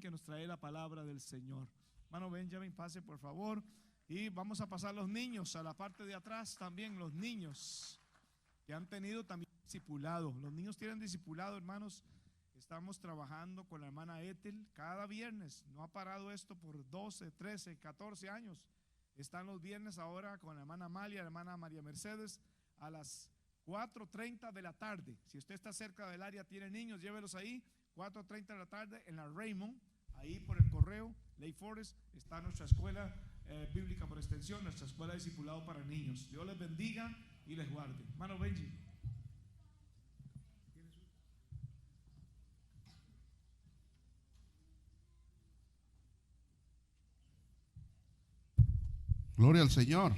que nos trae la palabra del Señor. Hermano Benjamin, pase por favor. Y vamos a pasar los niños a la parte de atrás también, los niños que han tenido también discipulado. Los niños tienen discipulado, hermanos. Estamos trabajando con la hermana Ethel cada viernes. No ha parado esto por 12, 13, 14 años. Están los viernes ahora con la hermana Amalia, la hermana María Mercedes, a las 4:30 de la tarde. Si usted está cerca del área, tiene niños, llévelos ahí. 4:30 de la tarde en la Raymond, ahí por el correo, Lake Forest, está nuestra escuela bíblica por extensión, nuestra escuela de discipulado para niños. Dios les bendiga y les guarde. Hermano Benji. Gloria al Señor.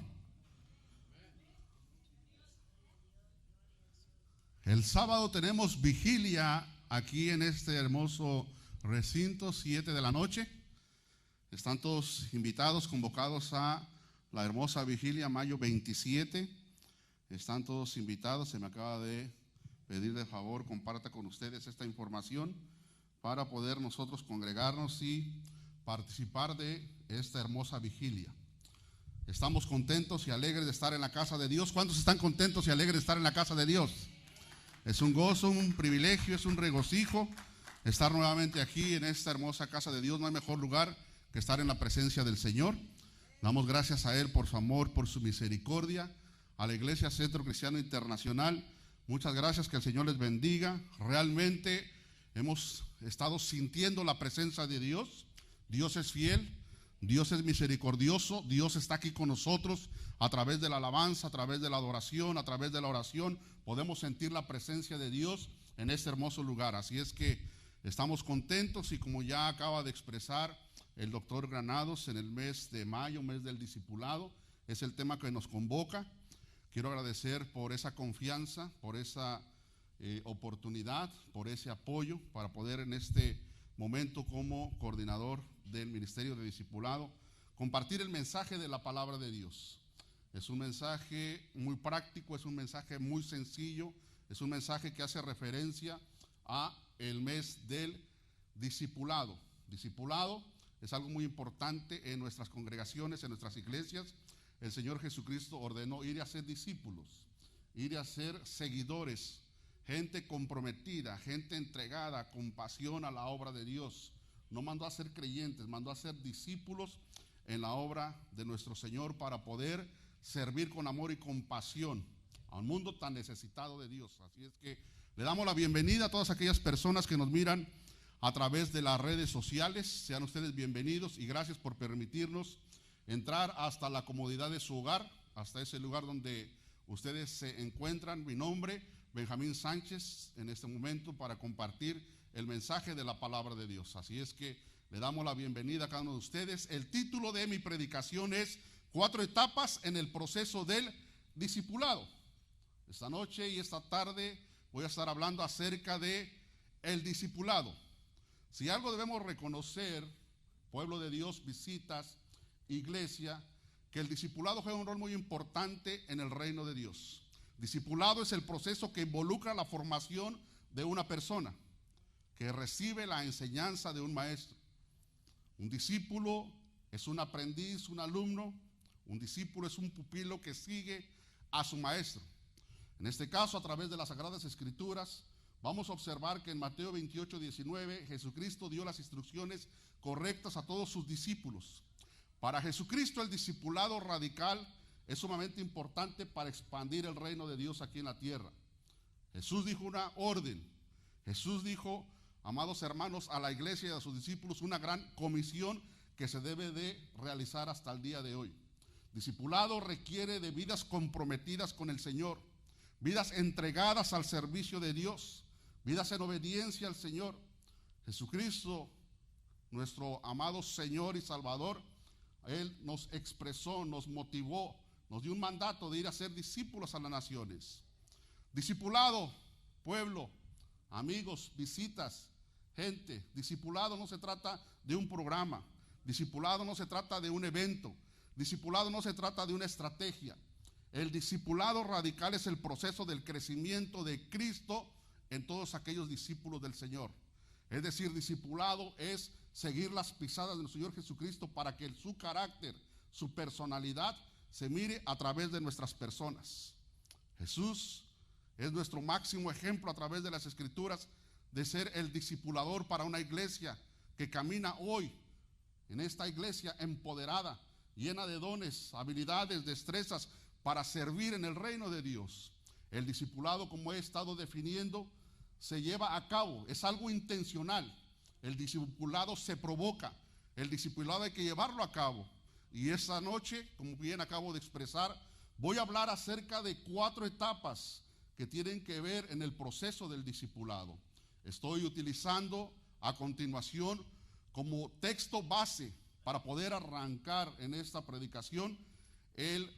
El sábado tenemos vigilia aquí en este hermoso recinto, 7 de la noche. Están todos invitados, convocados a la hermosa vigilia, mayo 27. Están todos invitados. Se me acaba de pedir de favor, comparta con ustedes esta información para poder nosotros congregarnos y participar de esta hermosa vigilia. Estamos contentos y alegres de estar en la casa de Dios. ¿Cuántos están contentos y alegres de estar en la casa de Dios? Es un gozo, un privilegio, es un regocijo estar nuevamente aquí en esta hermosa casa de Dios. No hay mejor lugar que estar en la presencia del Señor. Damos gracias a Él por su amor, por su misericordia. A la Iglesia Centro Cristiano Internacional, muchas gracias, que el Señor les bendiga. Realmente hemos estado sintiendo la presencia de Dios. Dios es fiel, Dios es misericordioso, Dios está aquí con nosotros a través de la alabanza, a través de la adoración, a través de la oración. Podemos sentir la presencia de Dios en este hermoso lugar. Así es que estamos contentos, y como ya acaba de expresar el doctor Granados, en el mes de mayo, mes del discipulado, es el tema que nos convoca. Quiero agradecer por esa confianza, por esa oportunidad, por ese apoyo para poder en este momento, como coordinador del Ministerio de Discipulado, compartir el mensaje de la palabra de Dios. Es un mensaje muy práctico, es un mensaje muy sencillo, es un mensaje que hace referencia a el mes del discipulado. Discipulado es algo muy importante en nuestras congregaciones, en nuestras iglesias. El Señor Jesucristo ordenó ir a ser discípulos, ir a ser seguidores, gente comprometida, gente entregada con pasión a la obra de Dios. No mandó a ser creyentes, mandó a ser discípulos en la obra de nuestro Señor, para poder servir con amor y compasión a un mundo tan necesitado de Dios. Así es que le damos la bienvenida a todas aquellas personas que nos miran a través de las redes sociales. Sean ustedes bienvenidos y gracias por permitirnos entrar hasta la comodidad de su hogar, hasta ese lugar donde ustedes se encuentran. Mi nombre, Benjamín Sánchez, en este momento para compartir el mensaje de la palabra de Dios. Así es que le damos la bienvenida a cada uno de ustedes. El título de mi predicación es 4 etapas en el proceso del discipulado. Esta noche y esta tarde voy a estar hablando acerca de el discipulado. Si algo debemos reconocer, pueblo de Dios, visitas, iglesia, que el discipulado juega un rol muy importante en el reino de Dios. Discipulado es el proceso que involucra la formación de una persona que recibe la enseñanza de un maestro. Un discípulo es un aprendiz, un alumno. Un discípulo es un pupilo que sigue a su maestro. En este caso, a través de las Sagradas Escrituras, vamos a observar que en Mateo 28:19, Jesucristo dio las instrucciones correctas a todos sus discípulos. Para Jesucristo, el discipulado radical es sumamente importante para expandir el reino de Dios aquí en la tierra. Jesús dijo una orden. Jesús dijo, amados hermanos, a la iglesia y a sus discípulos una gran comisión que se debe de realizar hasta el día de hoy. Discipulado requiere de vidas comprometidas con el Señor, vidas entregadas al servicio de Dios, vidas en obediencia al Señor. Jesucristo, nuestro amado Señor y Salvador, Él nos expresó, nos motivó, nos dio un mandato de ir a ser discípulos a las naciones. Discipulado, pueblo, amigos, visitas, gente. Discipulado no se trata de un programa. Discipulado no se trata de un evento. Discipulado no se trata de una estrategia. El discipulado radical es el proceso del crecimiento de Cristo en todos aquellos discípulos del Señor. Es decir, discipulado es seguir las pisadas de nuestro Señor Jesucristo para que su carácter, su personalidad se mire a través de nuestras personas. Jesús es nuestro máximo ejemplo a través de las Escrituras de ser el discipulador para una iglesia que camina hoy en esta iglesia empoderada, llena de dones, habilidades, destrezas para servir en el reino de Dios. El discipulado, como he estado definiendo, se lleva a cabo, es algo intencional. El discipulado se provoca, el discipulado hay que llevarlo a cabo. Y esta noche, como bien acabo de expresar, voy a hablar acerca de 4 etapas que tienen que ver en el proceso del discipulado. Estoy utilizando a continuación como texto base para poder arrancar en esta predicación el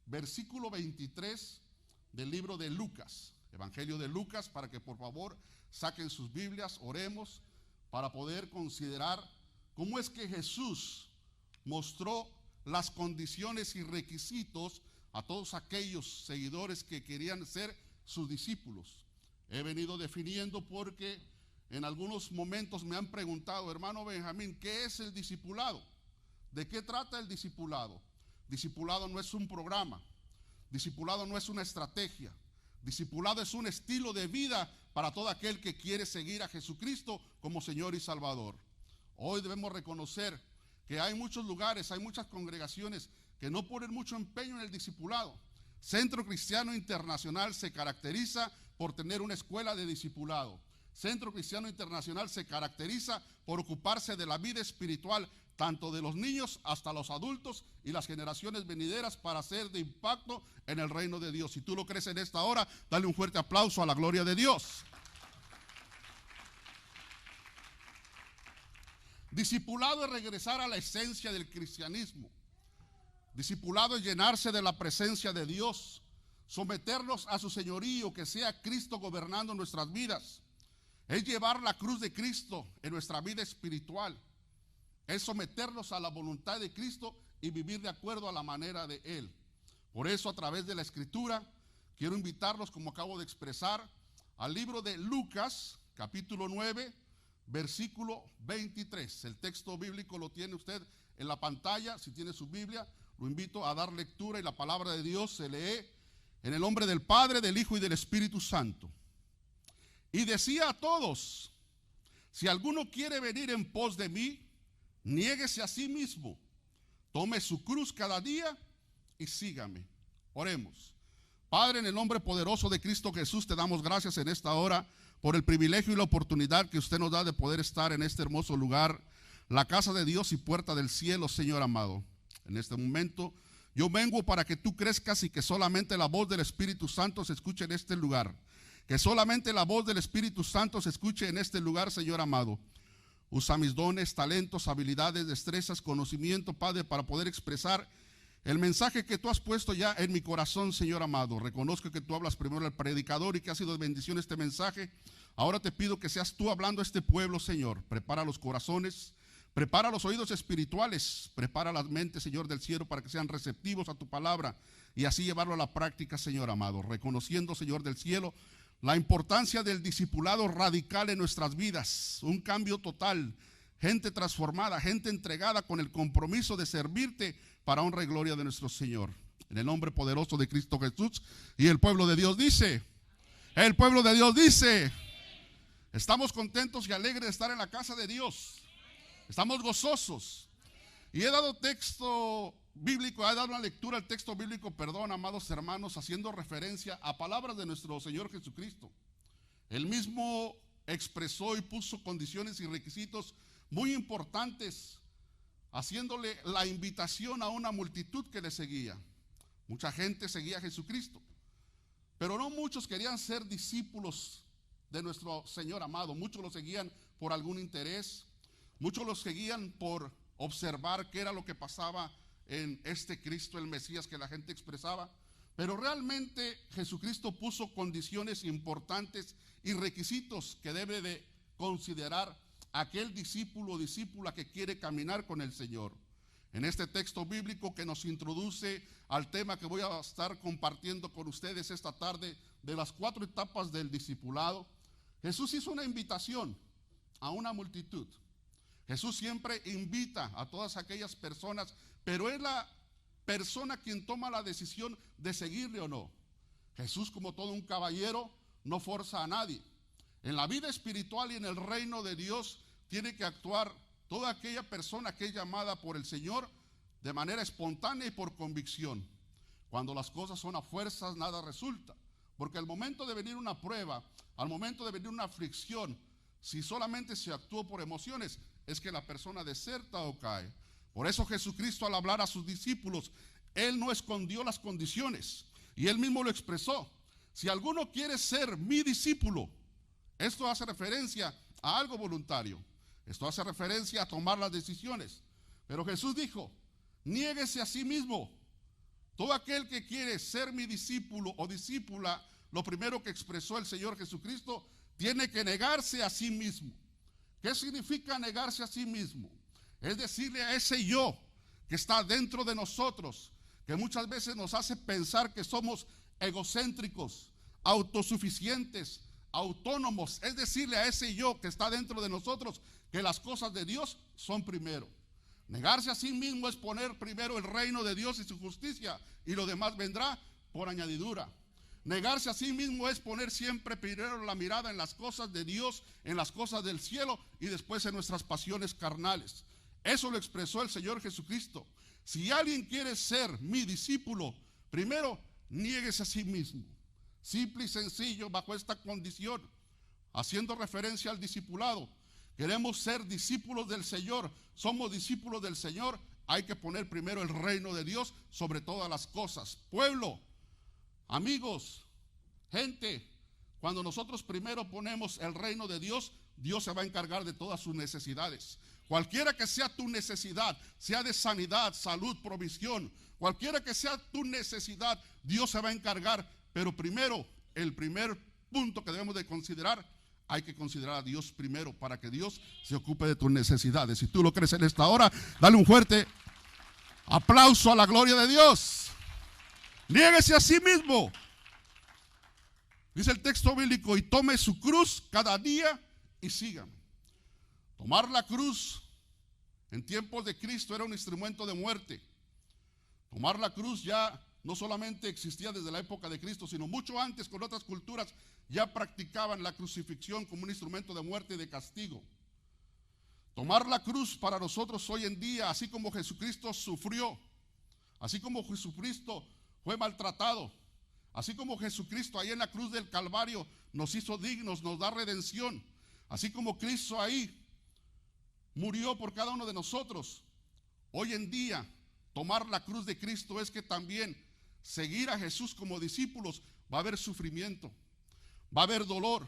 versículo 23 del libro de Lucas, Evangelio de Lucas, para que por favor saquen sus Biblias, oremos para poder considerar cómo es que Jesús mostró las condiciones y requisitos a todos aquellos seguidores que querían ser sus discípulos. He venido definiendo porque en algunos momentos me han preguntado, hermano Benjamín, ¿qué es el discipulado? ¿De qué trata el discipulado? Discipulado no es un programa, discipulado no es una estrategia, discipulado es un estilo de vida para todo aquel que quiere seguir a Jesucristo como Señor y Salvador. Hoy debemos reconocer que hay muchos lugares, hay muchas congregaciones que no ponen mucho empeño en el discipulado. Centro Cristiano Internacional se caracteriza por tener una escuela de discipulado. Centro Cristiano Internacional se caracteriza por ocuparse de la vida espiritual, tanto de los niños hasta los adultos y las generaciones venideras, para ser de impacto en el reino de Dios. Si tú lo crees en esta hora, dale un fuerte aplauso a la gloria de Dios. Discipulado es regresar a la esencia del cristianismo. Discipulado es llenarse de la presencia de Dios, someternos a su señorío, que sea Cristo gobernando nuestras vidas. Es llevar la cruz de Cristo en nuestra vida espiritual. Es someternos a la voluntad de Cristo y vivir de acuerdo a la manera de Él. Por eso, a través de la Escritura, quiero invitarlos, como acabo de expresar, al libro de Lucas, capítulo 9, versículo 23. El texto bíblico lo tiene usted en la pantalla. Si tiene su Biblia, lo invito a dar lectura, y la palabra de Dios se lee en el nombre del Padre, del Hijo y del Espíritu Santo. Y decía a todos: si alguno quiere venir en pos de mí, niéguese a sí mismo, tome su cruz cada día y sígame. Oremos. Padre, en el nombre poderoso de Cristo Jesús, te damos gracias en esta hora por el privilegio y la oportunidad que usted nos da de poder estar en este hermoso lugar, la casa de Dios y puerta del cielo, Señor amado. En este momento yo vengo para que tú crezcas y que solamente la voz del Espíritu Santo se escuche en este lugar. Que solamente la voz del Espíritu Santo se escuche en este lugar, Señor amado. Usa mis dones, talentos, habilidades, destrezas, conocimiento, Padre, para poder expresar el mensaje que tú has puesto ya en mi corazón, Señor amado. Reconozco que tú hablas primero al predicador y que ha sido de bendición este mensaje. Ahora te pido que seas tú hablando a este pueblo, Señor. Prepara los corazones, prepara los oídos espirituales, prepara las mentes, Señor del cielo, para que sean receptivos a tu palabra y así llevarlo a la práctica, Señor amado. Reconociendo, Señor del cielo, la importancia del discipulado radical en nuestras vidas, un cambio total, gente transformada, gente entregada con el compromiso de servirte para honra y gloria de nuestro Señor. En el nombre poderoso de Cristo Jesús. Y el pueblo de Dios dice, el pueblo de Dios dice, estamos contentos y alegres de estar en la casa de Dios. Estamos gozosos. Y he dado texto bíblico, he dado una lectura al texto bíblico, perdón, amados hermanos, haciendo referencia a palabras de nuestro Señor Jesucristo. Él mismo expresó y puso condiciones y requisitos muy importantes, haciéndole la invitación a una multitud que le seguía. Mucha gente seguía a Jesucristo, pero no muchos querían ser discípulos de nuestro Señor amado. Muchos lo seguían por algún interés, muchos lo seguían por observar qué era lo que pasaba en este Cristo, el Mesías que la gente expresaba. Pero realmente Jesucristo puso condiciones importantes y requisitos que debe de considerar aquel discípulo o discípula que quiere caminar con el Señor. En este texto bíblico que nos introduce al tema que voy a estar compartiendo con ustedes esta tarde, de las 4 etapas del discipulado, Jesús hizo una invitación a una multitud. Jesús siempre invita a todas aquellas personas, pero es la persona quien toma la decisión de seguirle o no. Jesús, como todo un caballero, no forza a nadie. En la vida espiritual y en el reino de Dios tiene que actuar toda aquella persona que es llamada por el Señor de manera espontánea y por convicción. Cuando las cosas son a fuerzas, nada resulta. Porque al momento de venir una prueba, al momento de venir una aflicción, si solamente se actuó por emociones, es que la persona deserta o cae. Por eso Jesucristo, al hablar a sus discípulos, Él no escondió las condiciones. Y Él mismo lo expresó. Si alguno quiere ser mi discípulo, esto hace referencia a algo voluntario. Esto hace referencia a tomar las decisiones. Pero Jesús dijo, niéguese a sí mismo. Todo aquel que quiere ser mi discípulo o discípula, lo primero que expresó el Señor Jesucristo, tiene que negarse a sí mismo. ¿Qué significa negarse a sí mismo? Es decirle a ese yo que está dentro de nosotros, que muchas veces nos hace pensar que somos egocéntricos, autosuficientes, autónomos. Es decirle a ese yo que está dentro de nosotros que las cosas de Dios son primero. Negarse a sí mismo es poner primero el reino de Dios y su justicia, y lo demás vendrá por añadidura. Negarse a sí mismo es poner siempre primero la mirada en las cosas de Dios, en las cosas del cielo, y después en nuestras pasiones carnales. Eso lo expresó el Señor Jesucristo. Si alguien quiere ser mi discípulo, primero niéguese a sí mismo. Simple y sencillo, bajo esta condición, haciendo referencia al discipulado. Queremos ser discípulos del Señor, somos discípulos del Señor, hay que poner primero el reino de Dios sobre todas las cosas. Pueblo, amigos, gente, cuando nosotros primero ponemos el reino de Dios, Dios se va a encargar de todas sus necesidades. Cualquiera que sea tu necesidad, sea de sanidad, salud, provisión, cualquiera que sea tu necesidad, Dios se va a encargar. Pero primero, el primer punto que debemos de considerar, hay que considerar a Dios primero para que Dios se ocupe de tus necesidades. Si tú lo crees en esta hora, dale un fuerte aplauso a la gloria de Dios. Niéguese a sí mismo. Dice el texto bíblico, y tome su cruz cada día y sígame. Tomar la cruz en tiempos de Cristo era un instrumento de muerte. Tomar la cruz ya no solamente existía desde la época de Cristo, sino mucho antes con otras culturas ya practicaban la crucifixión como un instrumento de muerte y de castigo. Tomar la cruz para nosotros hoy en día, así como Jesucristo sufrió, así como Jesucristo fue maltratado, así como Jesucristo ahí en la cruz del Calvario nos hizo dignos, nos da redención, así como Cristo ahí murió por cada uno de nosotros. Hoy en día, tomar la cruz de Cristo es que también seguir a Jesús como discípulos va a haber sufrimiento, va a haber dolor.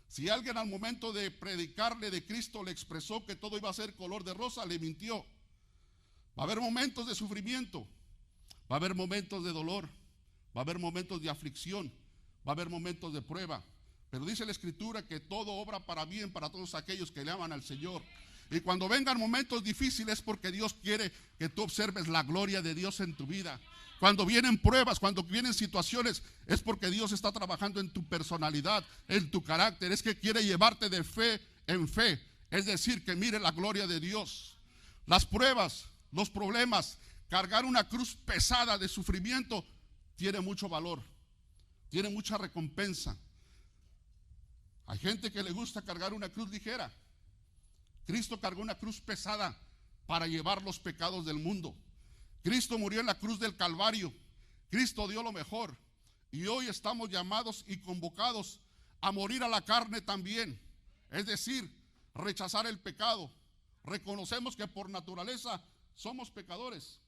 Si alguien al momento de predicarle de Cristo le expresó que todo iba a ser color de rosa, le mintió. Va a haber momentos de sufrimiento, va a haber momentos de dolor, va a haber momentos de aflicción, va a haber momentos de prueba. Pero dice la Escritura que todo obra para bien para todos aquellos que le aman al Señor. Y cuando vengan momentos difíciles es porque Dios quiere que tú observes la gloria de Dios en tu vida. Cuando vienen pruebas, cuando vienen situaciones, es porque Dios está trabajando en tu personalidad, en tu carácter. Es que quiere llevarte de fe en fe. Es decir, que mire la gloria de Dios. Las pruebas, los problemas, cargar una cruz pesada de sufrimiento tiene mucho valor, tiene mucha recompensa. Hay gente que le gusta cargar una cruz ligera. Cristo cargó una cruz pesada para llevar los pecados del mundo. Cristo murió en la cruz del Calvario. Cristo dio lo mejor. Y hoy estamos llamados y convocados a morir a la carne también. Es decir, rechazar el pecado. Reconocemos que por naturaleza somos pecadores.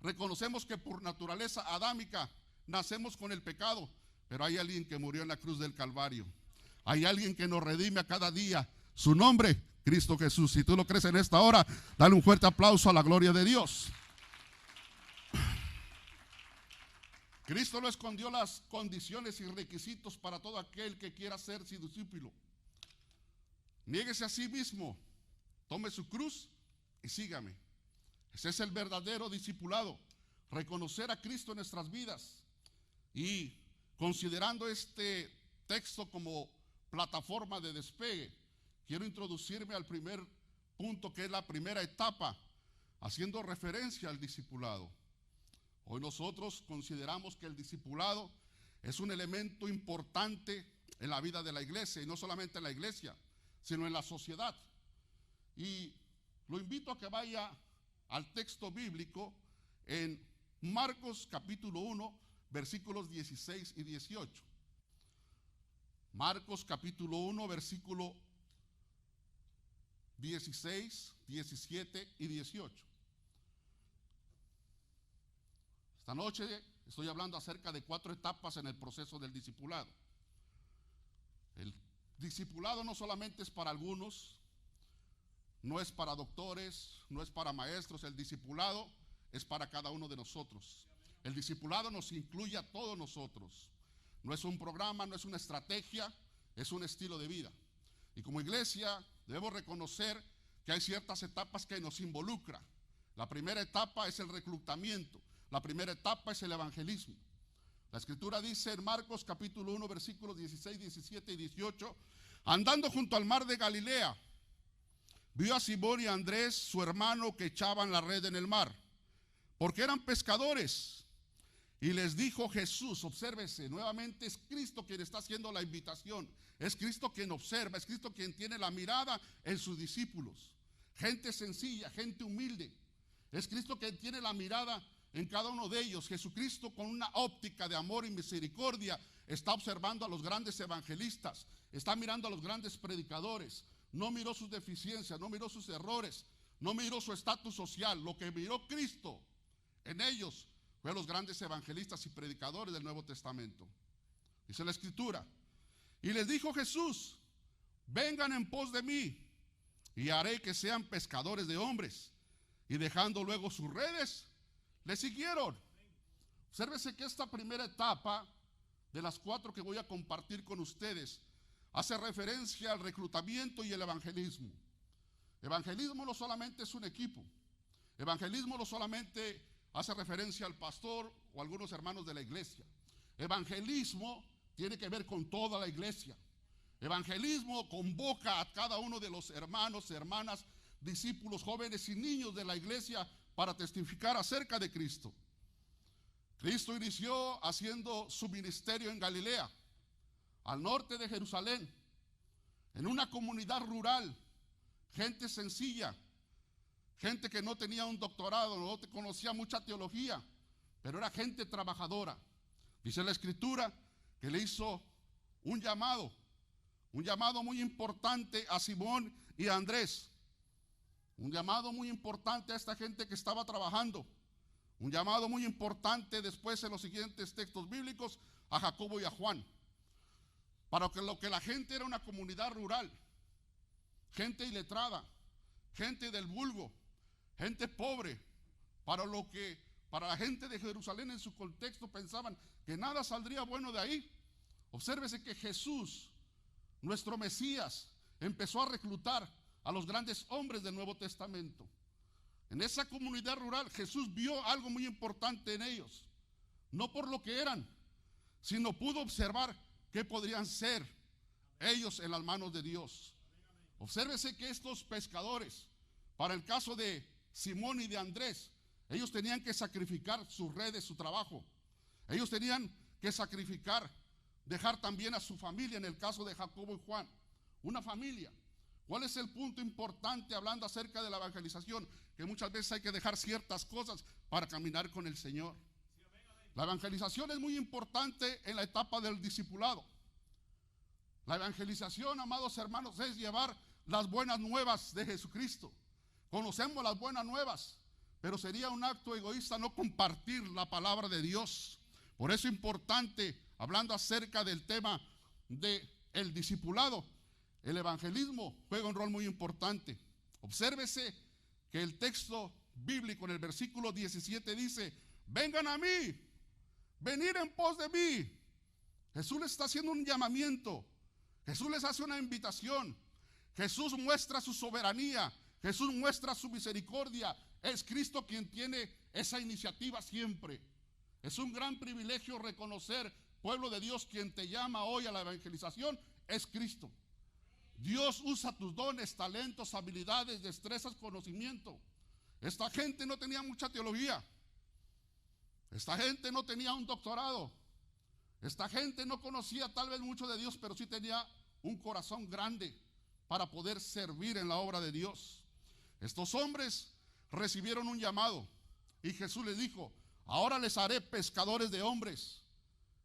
Reconocemos que por naturaleza adámica nacemos con el pecado. Pero hay alguien que murió en la cruz del Calvario. Hay alguien que nos redime a cada día. Su nombre, Cristo Jesús. Si tú lo crees en esta hora, dale un fuerte aplauso a la gloria de Dios. Cristo no escondió las condiciones y requisitos para todo aquel que quiera ser su discípulo. Niéguese a sí mismo, tome su cruz y sígame. Ese es el verdadero discipulado, reconocer a Cristo en nuestras vidas. Y considerando este texto como plataforma de despegue, quiero introducirme al primer punto que es la primera etapa, haciendo referencia al discipulado. Hoy nosotros consideramos que el discipulado es un elemento importante en la vida de la iglesia, y no solamente en la iglesia, sino en la sociedad. Y lo invito a que vaya al texto bíblico en Marcos capítulo 1, versículos 16 y 18. Marcos capítulo 1, versículo 16, 17 y 18. Esta noche estoy hablando acerca de 4 etapas en el proceso del discipulado. El discipulado no solamente es para algunos, no es para doctores, no es para maestros. El discipulado es para cada uno de nosotros. El discipulado nos incluye a todos nosotros. No es un programa, no es una estrategia, es un estilo de vida. Y como iglesia debemos reconocer que hay ciertas etapas que nos involucran. La primera etapa es el reclutamiento. La primera etapa es el evangelismo. La escritura dice en Marcos capítulo 1, versículos 16, 17 y 18, andando junto al mar de Galilea, vio a Simón y a Andrés, su hermano, que echaban la red en el mar, porque eran pescadores. Y les dijo Jesús, obsérvese, nuevamente es Cristo quien está haciendo la invitación, es Cristo quien observa, es Cristo quien tiene la mirada en sus discípulos. Gente sencilla, gente humilde, es Cristo quien tiene la mirada en cada uno de ellos. Jesucristo, con una óptica de amor y misericordia, está observando a los grandes evangelistas, está mirando a los grandes predicadores. No miró sus deficiencias, no miró sus errores, no miró su estatus social. Lo que miró Cristo en ellos fue a los grandes evangelistas y predicadores del Nuevo Testamento. Dice la escritura, y les dijo Jesús, vengan en pos de mí y haré que sean pescadores de hombres. Y dejando luego sus redes, le siguieron. Obsérvese que esta primera etapa de las 4 que voy a compartir con ustedes hace referencia al reclutamiento y el evangelismo. Evangelismo no solamente es un equipo. Evangelismo no solamente hace referencia al pastor o algunos hermanos de la iglesia. Evangelismo tiene que ver con toda la iglesia. Evangelismo convoca a cada uno de los hermanos, hermanas, discípulos, jóvenes y niños de la iglesia para testificar acerca de Cristo. Cristo inició haciendo su ministerio en Galilea, al norte de Jerusalén, en una comunidad rural, gente sencilla, gente que no tenía un doctorado, no conocía mucha teología, pero era gente trabajadora. Dice la escritura que le hizo un llamado muy importante a Simón y a Andrés. Un llamado muy importante a esta gente que estaba trabajando. Un llamado muy importante después en los siguientes textos bíblicos a Jacobo y a Juan. Para que lo que la gente era una comunidad rural, gente iletrada, gente del vulgo, gente pobre, para la gente de Jerusalén en su contexto pensaban que nada saldría bueno de ahí. Obsérvese que Jesús, nuestro Mesías, empezó a reclutar a los grandes hombres del Nuevo Testamento. En esa comunidad rural Jesús vio algo muy importante en ellos, no por lo que eran, sino pudo observar qué podrían ser ellos en las manos de Dios. Obsérvese que estos pescadores, para el caso de Simón y de Andrés, ellos tenían que sacrificar sus redes, su trabajo. Ellos tenían que sacrificar, dejar también a su familia, en el caso de Jacobo y Juan, una familia. ¿Cuál es el punto importante hablando acerca de la evangelización? Que muchas veces hay que dejar ciertas cosas para caminar con el Señor. La evangelización es muy importante en la etapa del discipulado. La evangelización, amados hermanos, es llevar las buenas nuevas de Jesucristo. Conocemos las buenas nuevas, pero sería un acto egoísta no compartir la palabra de Dios. Por eso es importante, hablando acerca del tema del discipulado, el evangelismo juega un rol muy importante. Obsérvese que el texto bíblico en el versículo 17 dice, vengan a mí, venid en pos de mí. Jesús les está haciendo un llamamiento. Jesús les hace una invitación. Jesús muestra su soberanía. Jesús muestra su misericordia. Es Cristo quien tiene esa iniciativa siempre. Es un gran privilegio reconocer, pueblo de Dios, quien te llama hoy a la evangelización es Cristo. Dios usa tus dones, talentos, habilidades, destrezas, conocimiento. Esta gente no tenía mucha teología. Esta gente no tenía un doctorado. Esta gente no conocía tal vez mucho de Dios, pero sí tenía un corazón grande para poder servir en la obra de Dios. Estos hombres recibieron un llamado y Jesús les dijo: ahora les haré pescadores de hombres.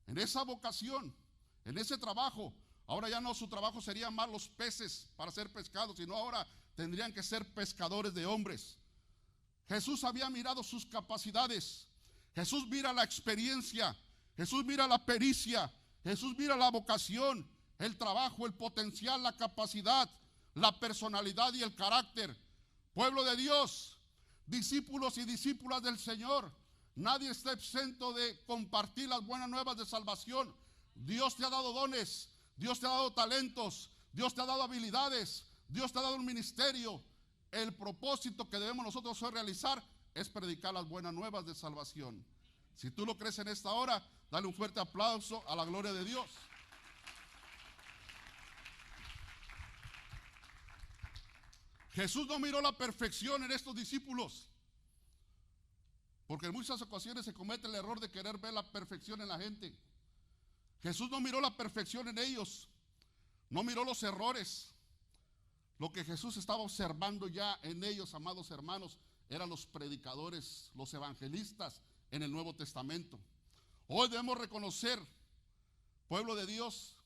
En esa vocación, en ese trabajo, ahora ya no su trabajo sería más los peces para ser pescados, sino ahora tendrían que ser pescadores de hombres. Jesús había mirado sus capacidades. Jesús mira la experiencia. Jesús mira la pericia. Jesús mira la vocación, el trabajo, el potencial, la capacidad, la personalidad y el carácter. Pueblo de Dios, discípulos y discípulas del Señor, nadie está exento de compartir las buenas nuevas de salvación. Dios te ha dado dones, Dios te ha dado talentos, Dios te ha dado habilidades, Dios te ha dado un ministerio. El propósito que debemos nosotros hoy realizar es predicar las buenas nuevas de salvación. Si tú lo crees en esta hora, dale un fuerte aplauso a la gloria de Dios. Jesús no miró la perfección en estos discípulos, porque en muchas ocasiones se comete el error de querer ver la perfección en la gente. Jesús no miró la perfección en ellos, no miró los errores. Lo que Jesús estaba observando ya en ellos, amados hermanos, eran los predicadores, los evangelistas en el Nuevo Testamento. Hoy debemos reconocer, pueblo de Dios,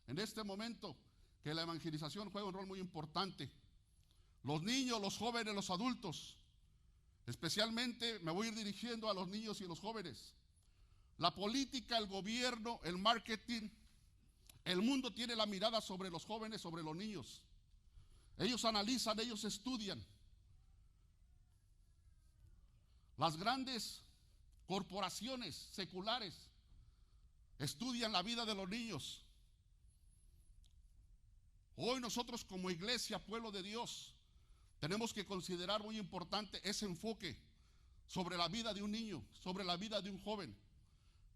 en este momento, que la evangelización juega un rol muy importante. Los niños, los jóvenes, los adultos, especialmente me voy a ir dirigiendo a los niños y los jóvenes. La política, el gobierno, el marketing, el mundo tiene la mirada sobre los jóvenes, sobre los niños. Ellos analizan, ellos estudian. Las grandes corporaciones seculares estudian la vida de los niños. Hoy nosotros como iglesia, pueblo de Dios, tenemos que considerar muy importante ese enfoque sobre la vida de un niño, sobre la vida de un joven.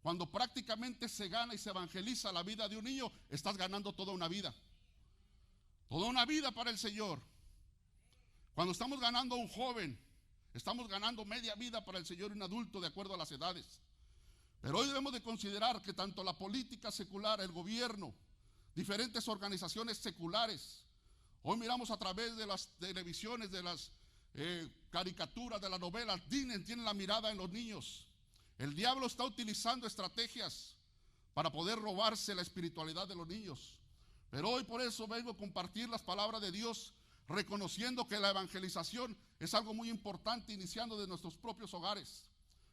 Cuando prácticamente se gana y se evangeliza la vida de un niño, estás ganando toda una vida. Toda una vida para el Señor. Cuando estamos ganando a un joven, estamos ganando media vida para el Señor y un adulto de acuerdo a las edades. Pero hoy debemos de considerar que tanto la política secular, el gobierno, diferentes organizaciones seculares, hoy miramos a través de las televisiones, de las caricaturas, de las novelas, tienen la mirada en los niños. El diablo está utilizando estrategias para poder robarse la espiritualidad de los niños. Pero hoy por eso vengo a compartir las palabras de Dios, reconociendo que la evangelización es algo muy importante, iniciando de nuestros propios hogares.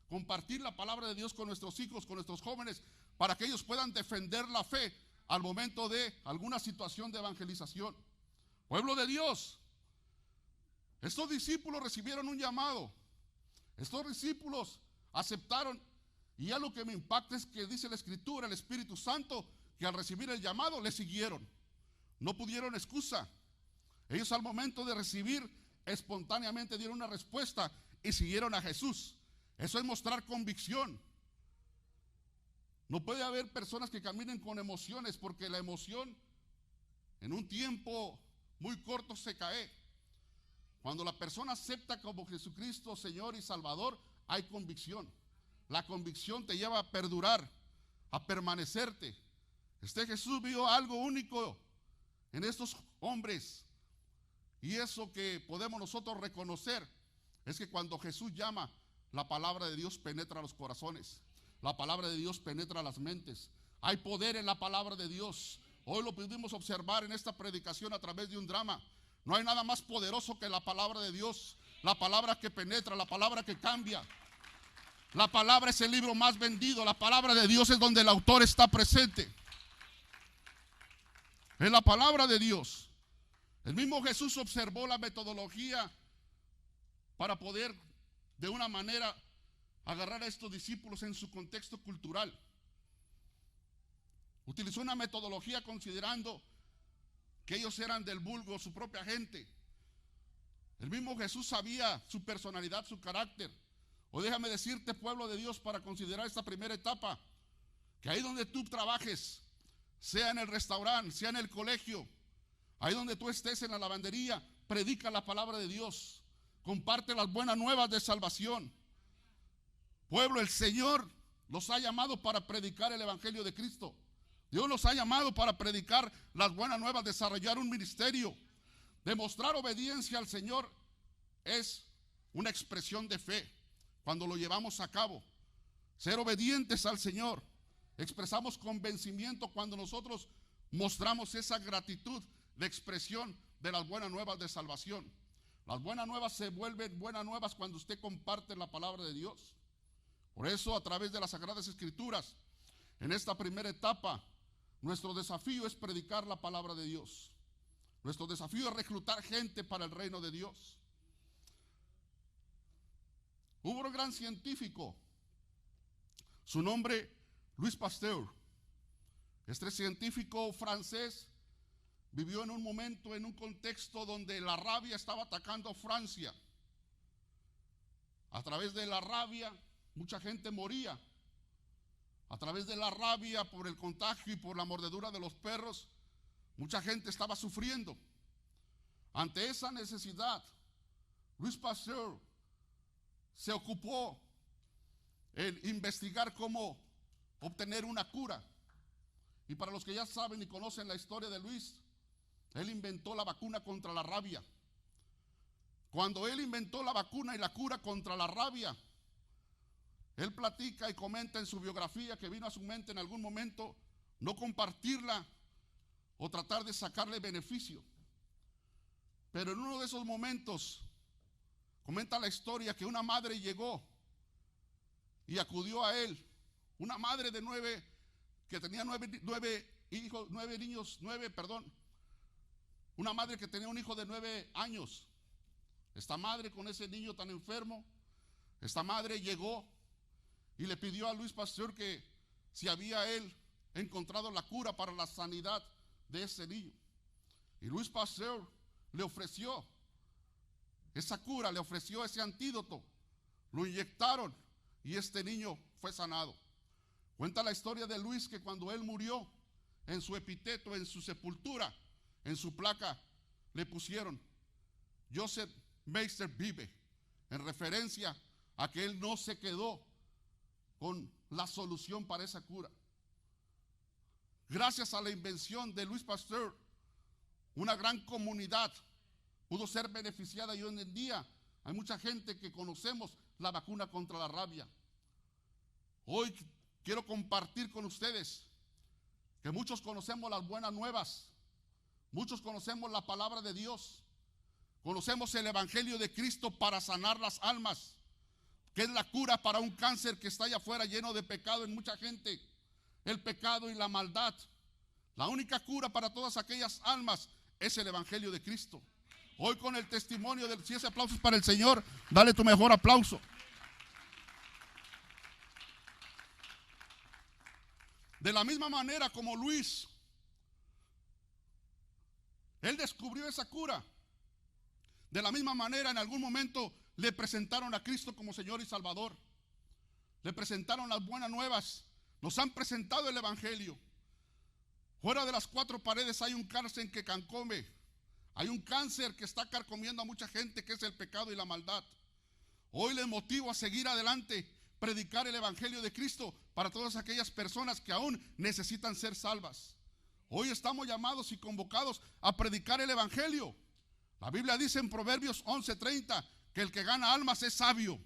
Compartir la palabra de Dios con nuestros hijos, con nuestros jóvenes, para que ellos puedan defender la fe al momento de alguna situación de evangelización. Pueblo de Dios, estos discípulos recibieron un llamado. Estos discípulos aceptaron, y ya lo que me impacta es que dice la Escritura, el Espíritu Santo, que al recibir el llamado le siguieron. No pudieron excusa. Ellos al momento de recibir espontáneamente dieron una respuesta y siguieron a Jesús. Eso es mostrar convicción. No puede haber personas que caminen con emociones, porque la emoción en un tiempo muy corto se cae. Cuando la persona acepta como Jesucristo Señor y Salvador, hay convicción. La convicción te lleva a perdurar, a permanecerte. Jesús vio algo único en estos hombres, y eso que podemos nosotros reconocer es que cuando Jesús llama, la palabra de Dios penetra los corazones, la palabra de Dios penetra las mentes. Hay poder en la palabra de Dios. Hoy lo pudimos observar en esta predicación a través de un drama. No hay nada más poderoso que la palabra de Dios, la palabra que penetra, la palabra que cambia. La palabra es el libro más vendido, la palabra de Dios es donde el autor está presente. En la palabra de Dios. El mismo Jesús observó la metodología para poder de una manera agarrar a estos discípulos en su contexto cultural. Utilizó una metodología considerando que ellos eran del vulgo, su propia gente. El mismo Jesús sabía su personalidad, su carácter. O déjame decirte, pueblo de Dios, para considerar esta primera etapa, que ahí donde tú trabajes, sea en el restaurante, sea en el colegio, Ahí donde tú estés en la lavandería, predica la palabra de Dios. Comparte las buenas nuevas de salvación. Pueblo, el Señor los ha llamado para predicar el evangelio de Cristo. Dios los ha llamado para predicar las buenas nuevas, desarrollar un ministerio. Demostrar obediencia al Señor es una expresión de fe cuando lo llevamos a cabo. Ser obedientes al Señor. Expresamos convencimiento cuando nosotros mostramos esa gratitud de expresión de las buenas nuevas de salvación. Las buenas nuevas se vuelven buenas nuevas cuando usted comparte la palabra de Dios. Por eso, a través de las Sagradas Escrituras, en esta primera etapa, nuestro desafío es predicar la palabra de Dios. Nuestro desafío es reclutar gente para el reino de Dios. Hubo un gran científico, su nombre Louis Pasteur. Este científico francés vivió en un momento, en un contexto donde la rabia estaba atacando a Francia. A través de la rabia, mucha gente moría. A través de la rabia, por el contagio y por la mordedura de los perros, mucha gente estaba sufriendo. Ante esa necesidad, Louis Pasteur se ocupó en investigar cómo obtener una cura. Y para los que ya saben y conocen la historia de Luis, él inventó la vacuna contra la rabia. Cuando él inventó la vacuna y la cura contra la rabia, él platica y comenta en su biografía que vino a su mente en algún momento no compartirla o tratar de sacarle beneficio. Pero en uno de esos momentos comenta la historia que una madre llegó y acudió a él. Una madre de que tenía una madre que tenía un hijo de 9 años. Esta madre con ese niño tan enfermo, esta madre llegó y le pidió a Louis Pasteur que si había él encontrado la cura para la sanidad de ese niño. Y Louis Pasteur le ofreció esa cura, le ofreció ese antídoto. Lo inyectaron y este niño fue sanado. Cuenta la historia de Luis que cuando él murió, en su epíteto, en su sepultura, en su placa, le pusieron Joseph Meister vive, en referencia a que él no se quedó con la solución para esa cura. Gracias a la invención de Louis Pasteur, una gran comunidad pudo ser beneficiada y hoy en día hay mucha gente que conocemos la vacuna contra la rabia. Hoy quiero compartir con ustedes que muchos conocemos las buenas nuevas, muchos conocemos la palabra de Dios, conocemos el evangelio de Cristo para sanar las almas, que es la cura para un cáncer que está allá afuera lleno de pecado en mucha gente, el pecado y la maldad. La única cura para todas aquellas almas es el evangelio de Cristo. Hoy con el testimonio si ese aplauso es para el Señor, dale tu mejor aplauso. De la misma manera como Luis, él descubrió esa cura. De la misma manera en algún momento le presentaron a Cristo como Señor y Salvador. Le presentaron las buenas nuevas. Nos han presentado el evangelio. Fuera de las 4 paredes hay un cáncer que carcome. Hay un cáncer que está carcomiendo a mucha gente, que es el pecado y la maldad. Hoy les motivo a seguir adelante, predicar el evangelio de Cristo para todas aquellas personas que aún necesitan ser salvas. Hoy estamos llamados y convocados a predicar el evangelio. La Biblia dice en Proverbios 11:30 que el que gana almas es sabio.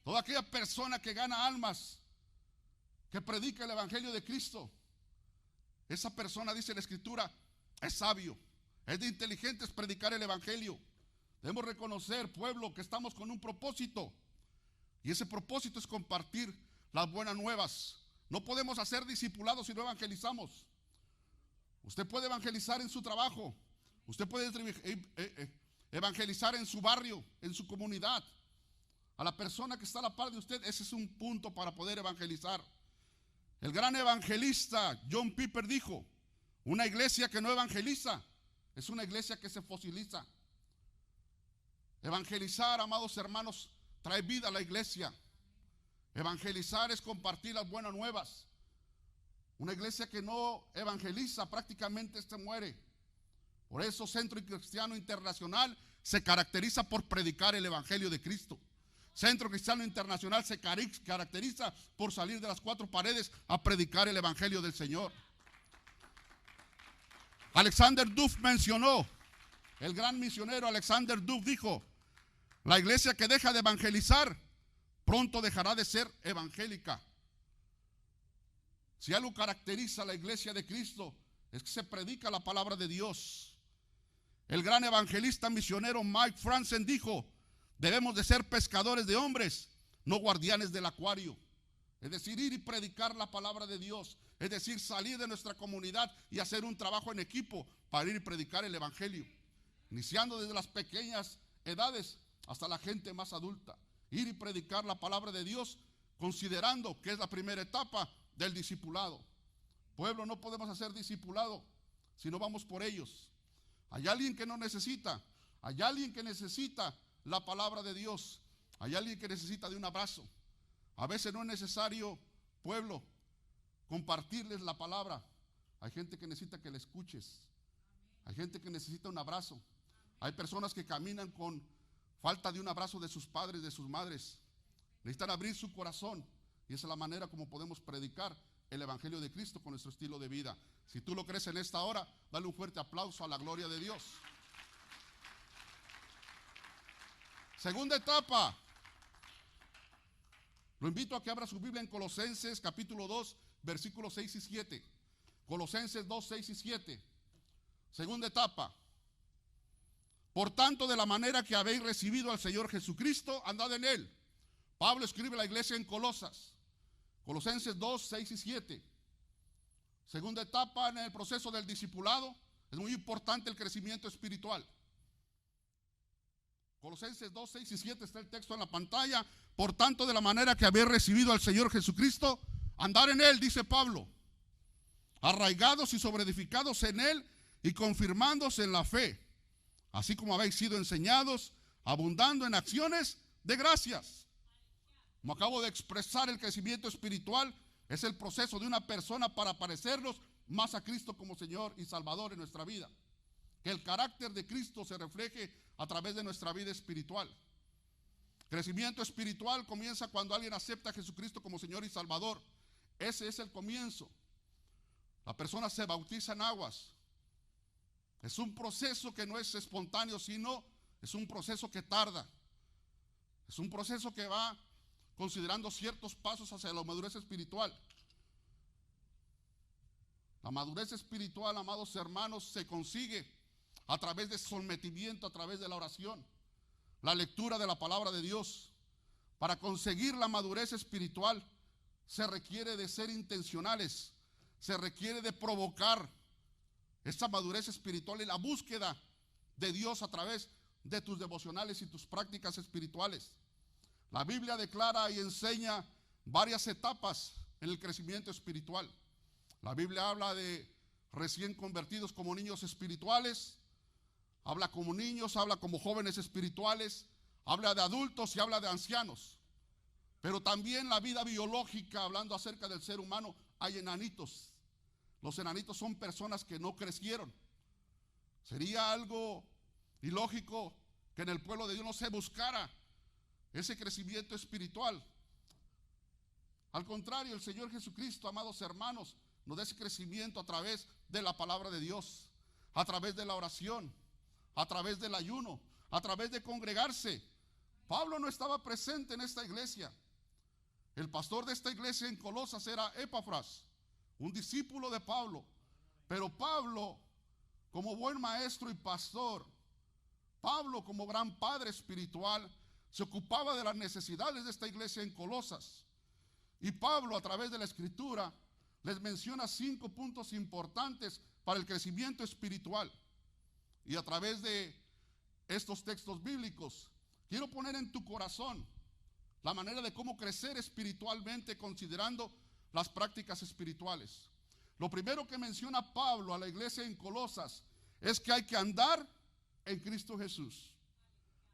Toda aquella persona que gana almas, que predica el evangelio de Cristo, esa persona, dice la Escritura, es sabio. Es de inteligentes predicar el evangelio. Debemos reconocer, pueblo, que estamos con un propósito. Y ese propósito es compartir las buenas nuevas. No podemos hacer discipulados si no evangelizamos. Usted puede evangelizar en su trabajo. Usted puede evangelizar en su barrio, en su comunidad. A la persona que está a la par de usted, ese es un punto para poder evangelizar. El gran evangelista John Piper dijo: una iglesia que no evangeliza es una iglesia que se fosiliza. Evangelizar, amados hermanos, trae vida a la iglesia. Evangelizar es compartir las buenas nuevas. Una iglesia que no evangeliza prácticamente se muere. Por eso Centro Cristiano Internacional se caracteriza por predicar el Evangelio de Cristo. Centro Cristiano Internacional se caracteriza por salir de las cuatro paredes a predicar el Evangelio del Señor. Alexander Duff mencionó, el gran misionero Alexander Duff dijo: la iglesia que deja de evangelizar pronto dejará de ser evangélica. Si algo caracteriza a la iglesia de Cristo es que se predica la palabra de Dios. El gran evangelista misionero Mike Franzen dijo: debemos de ser pescadores de hombres, no guardianes del acuario. Es decir, ir y predicar la palabra de Dios. Es decir, salir de nuestra comunidad y hacer un trabajo en equipo para ir y predicar el evangelio. Iniciando desde las pequeñas edades hasta la gente más adulta. Ir y predicar la palabra de Dios, considerando que es la primera etapa del discipulado. Pueblo, no podemos hacer discipulado si no vamos por ellos. Hay alguien que no necesita. Hay alguien que necesita la palabra de Dios. Hay alguien que necesita de un abrazo. A veces no es necesario, pueblo, compartirles la palabra. Hay gente que necesita que la escuches. Hay gente que necesita un abrazo. Hay personas que caminan con falta de un abrazo de sus padres, de sus madres. Necesitan abrir su corazón. Y esa es la manera como podemos predicar el Evangelio de Cristo con nuestro estilo de vida. Si tú lo crees en esta hora, dale un fuerte aplauso a la gloria de Dios. Segunda etapa. Lo invito a que abra su Biblia en Colosenses capítulo 2, versículos 6 y 7. Colosenses 2, 6 y 7. Segunda etapa. Por tanto, de la manera que habéis recibido al Señor Jesucristo, andad en Él. Pablo escribe a la iglesia en Colosas. Colosenses 2, 6 y 7. Segunda etapa en el proceso del discipulado. Es muy importante el crecimiento espiritual. Colosenses 2, 6 y 7 está el texto en la pantalla. Por tanto, de la manera que habéis recibido al Señor Jesucristo, andar en Él, dice Pablo. Arraigados y sobreedificados en Él y confirmándose en la fe. Así como habéis sido enseñados, abundando en acciones de gracias. Como acabo de expresar, el crecimiento espiritual es el proceso de una persona para parecernos más a Cristo como Señor y Salvador en nuestra vida. Que el carácter de Cristo se refleje a través de nuestra vida espiritual. Crecimiento espiritual comienza cuando alguien acepta a Jesucristo como Señor y Salvador. Ese es el comienzo. La persona se bautiza en aguas. Es un proceso que no es espontáneo, sino es un proceso que tarda. Es un proceso que va considerando ciertos pasos hacia la madurez espiritual. La madurez espiritual, amados hermanos, se consigue a través de sometimiento, a través de la oración, la lectura de la palabra de Dios. Para conseguir la madurez espiritual se requiere de ser intencionales, se requiere de provocar esta madurez espiritual y la búsqueda de Dios a través de tus devocionales y tus prácticas espirituales. La Biblia declara y enseña varias etapas en el crecimiento espiritual. La Biblia habla de recién convertidos como niños espirituales, habla como niños, habla como jóvenes espirituales, habla de adultos y habla de ancianos. Pero también la vida biológica, hablando acerca del ser humano, hay enanitos. Los enanitos son personas que no crecieron. Sería algo ilógico que en el pueblo de Dios no se buscara ese crecimiento espiritual. Al contrario, el Señor Jesucristo, amados hermanos, nos da ese crecimiento a través de la palabra de Dios, a través de la oración, a través del ayuno, a través de congregarse. Pablo no estaba presente en esta iglesia. El pastor de esta iglesia en Colosas era Epafras, un discípulo de Pablo. Pero Pablo, como buen maestro y pastor, Pablo como gran padre espiritual, se ocupaba de las necesidades de esta iglesia en Colosas. Y Pablo, a través de la Escritura, les menciona 5 puntos importantes para el crecimiento espiritual. Y a través de estos textos bíblicos, quiero poner en tu corazón la manera de cómo crecer espiritualmente considerando las prácticas espirituales. Lo primero que menciona Pablo a la iglesia en Colosas es que hay que andar en Cristo Jesús.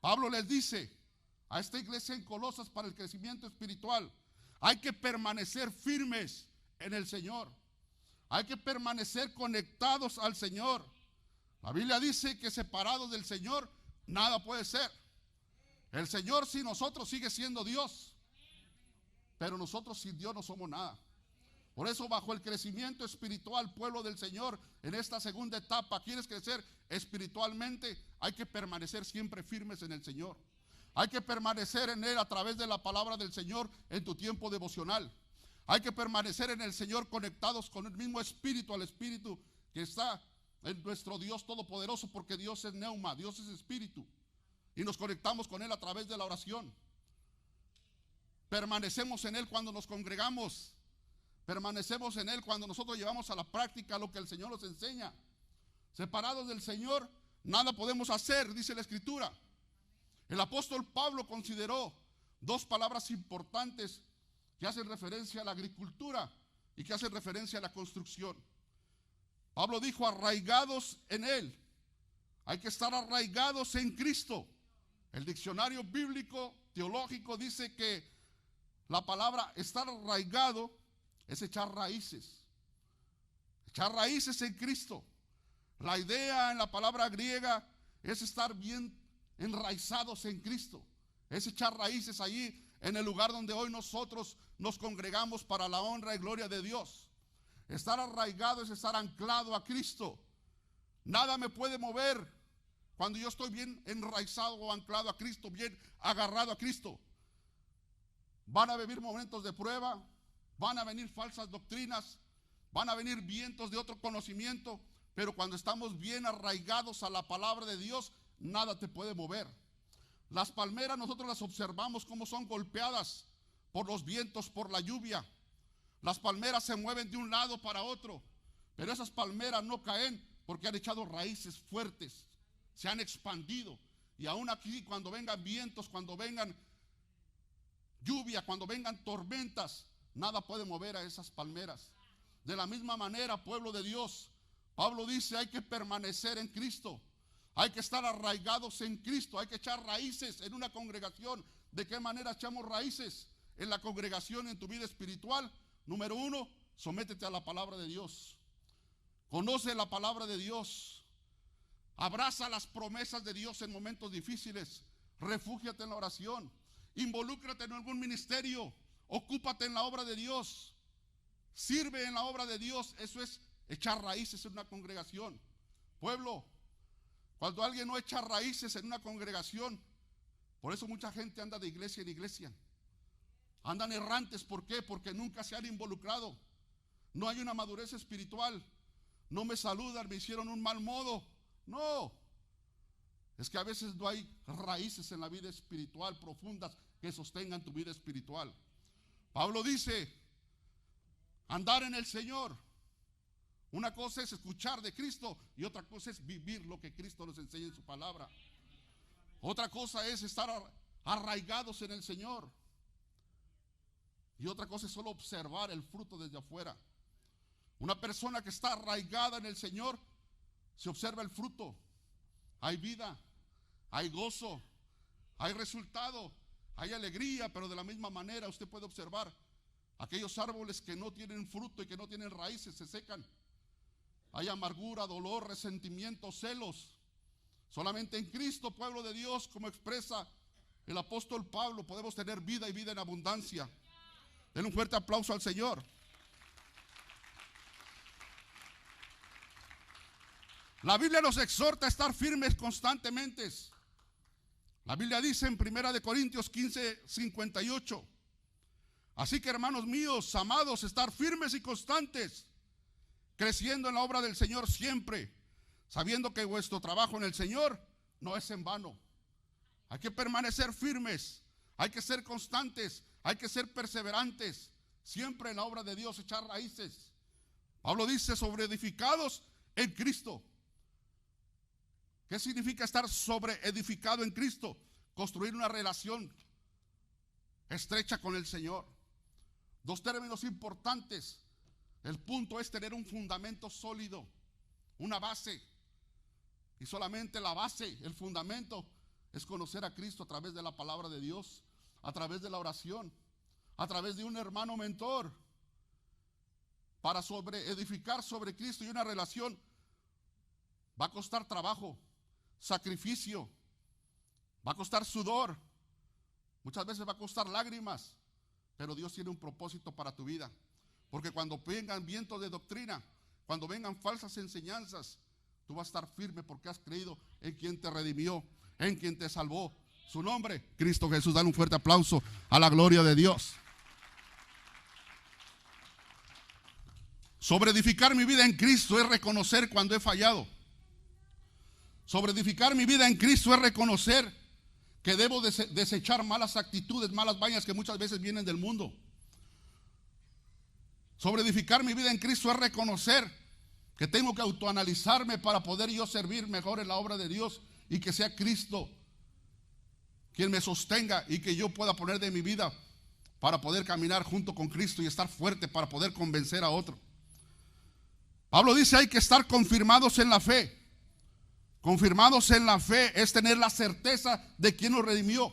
Pablo les dice a esta iglesia en Colosas para el crecimiento espiritual, hay que permanecer firmes en el Señor. Hay que permanecer conectados al Señor. La Biblia dice que separados del Señor, nada puede ser. El Señor sin nosotros sigue siendo Dios, pero nosotros sin Dios no somos nada. Por eso, bajo el crecimiento espiritual, pueblo del Señor, en esta segunda etapa, ¿quieres crecer espiritualmente? Hay que permanecer siempre firmes en el Señor. Hay que permanecer en Él a través de la palabra del Señor en tu tiempo devocional. Hay que permanecer en el Señor conectados con el mismo espíritu, al espíritu que está en nuestro Dios todopoderoso, porque Dios es neuma, Dios es espíritu. Y nos conectamos con Él a través de la oración. Permanecemos en Él cuando nos congregamos. Permanecemos en Él cuando nosotros llevamos a la práctica lo que el Señor nos enseña. Separados del Señor, nada podemos hacer, dice la Escritura. El apóstol Pablo consideró dos palabras importantes que hacen referencia a la agricultura y que hacen referencia a la construcción. Pablo dijo, arraigados en Él. Hay que estar arraigados en Cristo. El diccionario bíblico teológico dice que la palabra estar arraigado es echar raíces. Echar raíces en Cristo. La idea en la palabra griega es estar bien enraizados en Cristo. Es echar raíces allí en el lugar donde hoy nosotros nos congregamos para la honra y gloria de Dios. Estar arraigado es estar anclado a Cristo. Nada me puede mover cuando yo estoy bien enraizado o anclado a Cristo, bien agarrado a Cristo. Van a venir momentos de prueba, van a venir falsas doctrinas, van a venir vientos de otro conocimiento, pero cuando estamos bien arraigados a la palabra de Dios, nada te puede mover. Las palmeras nosotros las observamos cómo son golpeadas por los vientos, por la lluvia. Las palmeras se mueven de un lado para otro, pero esas palmeras no caen porque han echado raíces fuertes, se han expandido. Y aún aquí, cuando vengan vientos, cuando vengan lluvia, cuando vengan tormentas, nada puede mover a esas palmeras. De la misma manera, pueblo de Dios, Pablo dice, hay que permanecer en Cristo. Hay que estar arraigados en Cristo, hay que echar raíces en una congregación. ¿De qué manera echamos raíces en la congregación, en tu vida espiritual? Número uno, sométete a la palabra de Dios. Conoce la palabra de Dios. Abraza las promesas de Dios en momentos difíciles. Refúgiate en la oración. Involúcrate en algún ministerio. Ocúpate en la obra de Dios. Sirve en la obra de Dios. Eso es echar raíces en una congregación. Pueblo, cuando alguien no echa raíces en una congregación, por eso mucha gente anda de iglesia en iglesia. Andan errantes, ¿por qué? Porque nunca se han involucrado. No hay una madurez espiritual. No me saludan, me hicieron un mal modo. No. Es que a veces no hay raíces en la vida espiritual profundas que sostengan tu vida espiritual. Pablo dice, andar en el Señor. Una cosa es escuchar de Cristo y otra cosa es vivir lo que Cristo nos enseña en su palabra. Otra cosa es estar arraigados en el Señor. Y otra cosa es solo observar el fruto desde afuera. Una persona que está arraigada en el Señor, se observa el fruto. Hay vida, hay gozo, hay resultado, hay alegría, pero de la misma manera usted puede observar aquellos árboles que no tienen fruto y que no tienen raíces, se secan. Hay amargura, dolor, resentimiento, celos. Solamente en Cristo, pueblo de Dios, como expresa el apóstol Pablo, podemos tener vida y vida en abundancia. Den un fuerte aplauso al Señor. La Biblia nos exhorta a estar firmes constantemente. La Biblia dice en 1 Corintios 15:58, así que hermanos míos, amados, estar firmes y constantes, creciendo en la obra del Señor siempre, sabiendo que vuestro trabajo en el Señor no es en vano. Hay que permanecer firmes, hay que ser constantes, hay que ser perseverantes, siempre en la obra de Dios, echar raíces. Pablo dice, sobre edificados en Cristo. ¿Qué significa estar sobre edificado en Cristo? Construir una relación estrecha con el Señor. Dos términos importantes. El punto es tener un fundamento sólido, una base. Y solamente la base, el fundamento, es conocer a Cristo a través de la palabra de Dios, a través de la oración, a través de un hermano mentor, para edificar sobre Cristo y una relación Va a costar trabajo, sacrificio, va a costar sudor, muchas veces va a costar lágrimas, pero Dios tiene un propósito para tu vida. Porque cuando vengan vientos de doctrina, cuando vengan falsas enseñanzas, tú vas a estar firme porque has creído en quien te redimió, en quien te salvó. Su nombre, Cristo Jesús. Dale un fuerte aplauso a la gloria de Dios. Sobre edificar mi vida en Cristo es reconocer cuando he fallado. Sobre edificar mi vida en Cristo es reconocer que debo desechar malas actitudes, malas mañas que muchas veces vienen del mundo. Sobre edificar mi vida en Cristo es reconocer que tengo que autoanalizarme para poder yo servir mejor en la obra de Dios y que sea Cristo quien me sostenga y que yo pueda poner de mi vida para poder caminar junto con Cristo y estar fuerte para poder convencer a otro. Pablo dice: hay que estar confirmados en la fe. Confirmados en la fe es tener la certeza de quién nos redimió,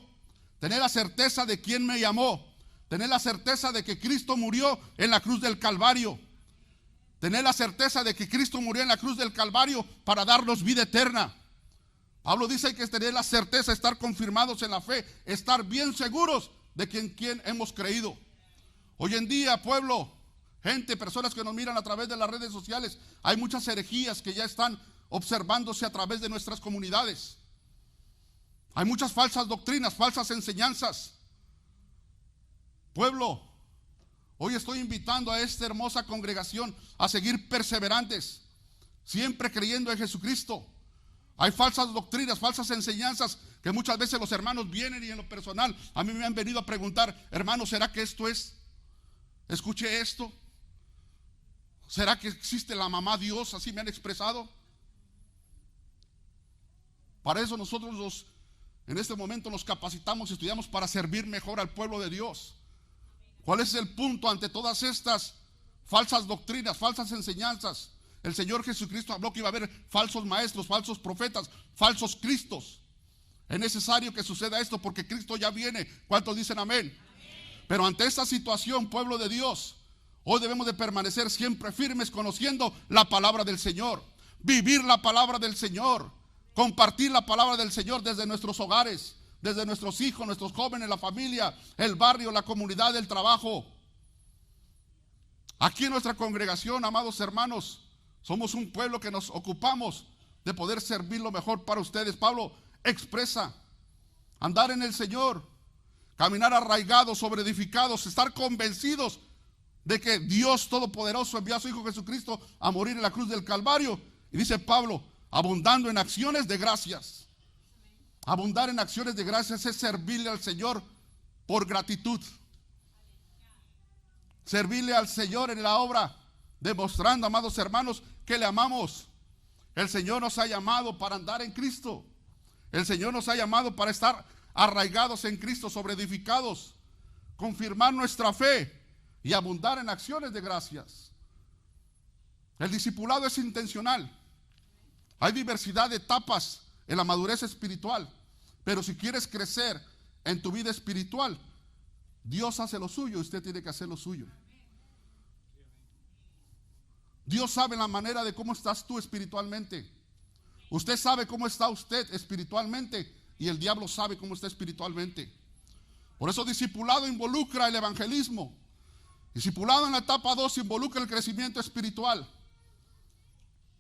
tener la certeza de quién me llamó, tener la certeza de que Cristo murió en la cruz del Calvario, tener la certeza de que Cristo murió en la cruz del Calvario para darnos vida eterna. Pablo dice: hay que tener la certeza, estar confirmados en la fe, estar bien seguros de quién hemos creído. Hoy en día, pueblo, gente, personas que nos miran a través de las redes sociales, hay muchas herejías que ya están observándose a través de nuestras comunidades. Hay muchas falsas doctrinas, falsas enseñanzas. Pueblo, hoy estoy invitando a esta hermosa congregación a seguir perseverantes, siempre creyendo en Jesucristo. Hay falsas doctrinas, falsas enseñanzas que muchas veces los hermanos vienen y en lo personal a mí me han venido a preguntar: hermano, ¿será que esto es? Escuché esto. ¿Será que existe la mamá Dios? Así me han expresado. Para eso nosotros en este momento nos capacitamos y estudiamos para servir mejor al pueblo de Dios. ¿Cuál es el punto ante todas estas falsas doctrinas, falsas enseñanzas? El Señor Jesucristo habló que iba a haber falsos maestros, falsos profetas, falsos cristos. Es necesario que suceda esto porque Cristo ya viene. ¿Cuántos dicen amén? Pero ante esta situación, pueblo de Dios, hoy debemos de permanecer siempre firmes conociendo la palabra del Señor, vivir la palabra del Señor, compartir la palabra del Señor desde nuestros hogares, desde nuestros hijos, nuestros jóvenes, la familia, el barrio, la comunidad, el trabajo. Aquí en nuestra congregación, amados hermanos, somos un pueblo que nos ocupamos de poder servir lo mejor para ustedes. Pablo expresa: andar en el Señor, caminar arraigados, sobre edificados, estar convencidos de que Dios Todopoderoso envió a su Hijo Jesucristo a morir en la cruz del Calvario. Y dice Pablo: abundando en acciones de gracias. Abundar en acciones de gracias es servirle al Señor por gratitud. Servirle al Señor en la obra, demostrando, amados hermanos, que le amamos. El Señor nos ha llamado para andar en Cristo. El Señor nos ha llamado para estar arraigados en Cristo, sobre edificados, confirmar nuestra fe y abundar en acciones de gracias. El discipulado es intencional. Hay diversidad de etapas en la madurez espiritual, pero si quieres crecer en tu vida espiritual, Dios hace lo suyo y usted tiene que hacer lo suyo. Dios sabe la manera de cómo estás tú espiritualmente. Usted sabe cómo está usted espiritualmente y el diablo sabe cómo está espiritualmente. Por eso discipulado involucra el evangelismo. Discipulado en la etapa 2 involucra el crecimiento espiritual.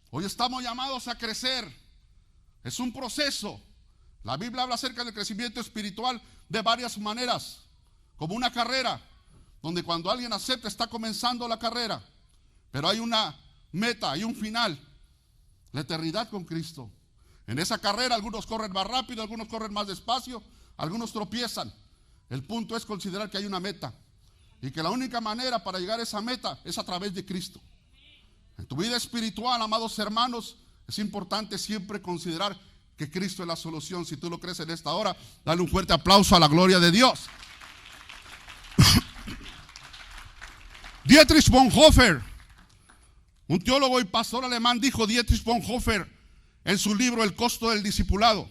Hoy estamos llamados a crecer. Es un proceso. La Biblia habla acerca del crecimiento espiritual de varias maneras, como una carrera, donde cuando alguien acepta está comenzando la carrera, pero hay una meta, hay un final, la eternidad con Cristo. En esa carrera algunos corren más rápido, algunos corren más despacio, algunos tropiezan. El punto es considerar que hay una meta y que la única manera para llegar a esa meta es a través de Cristo. En tu vida espiritual, amados hermanos, es importante siempre considerar que Cristo es la solución. Si tú lo crees en esta hora, dale un fuerte aplauso a la gloria de Dios. Dietrich Bonhoeffer, un teólogo y pastor alemán, dijo Dietrich Bonhoeffer en su libro El costo del discipulado: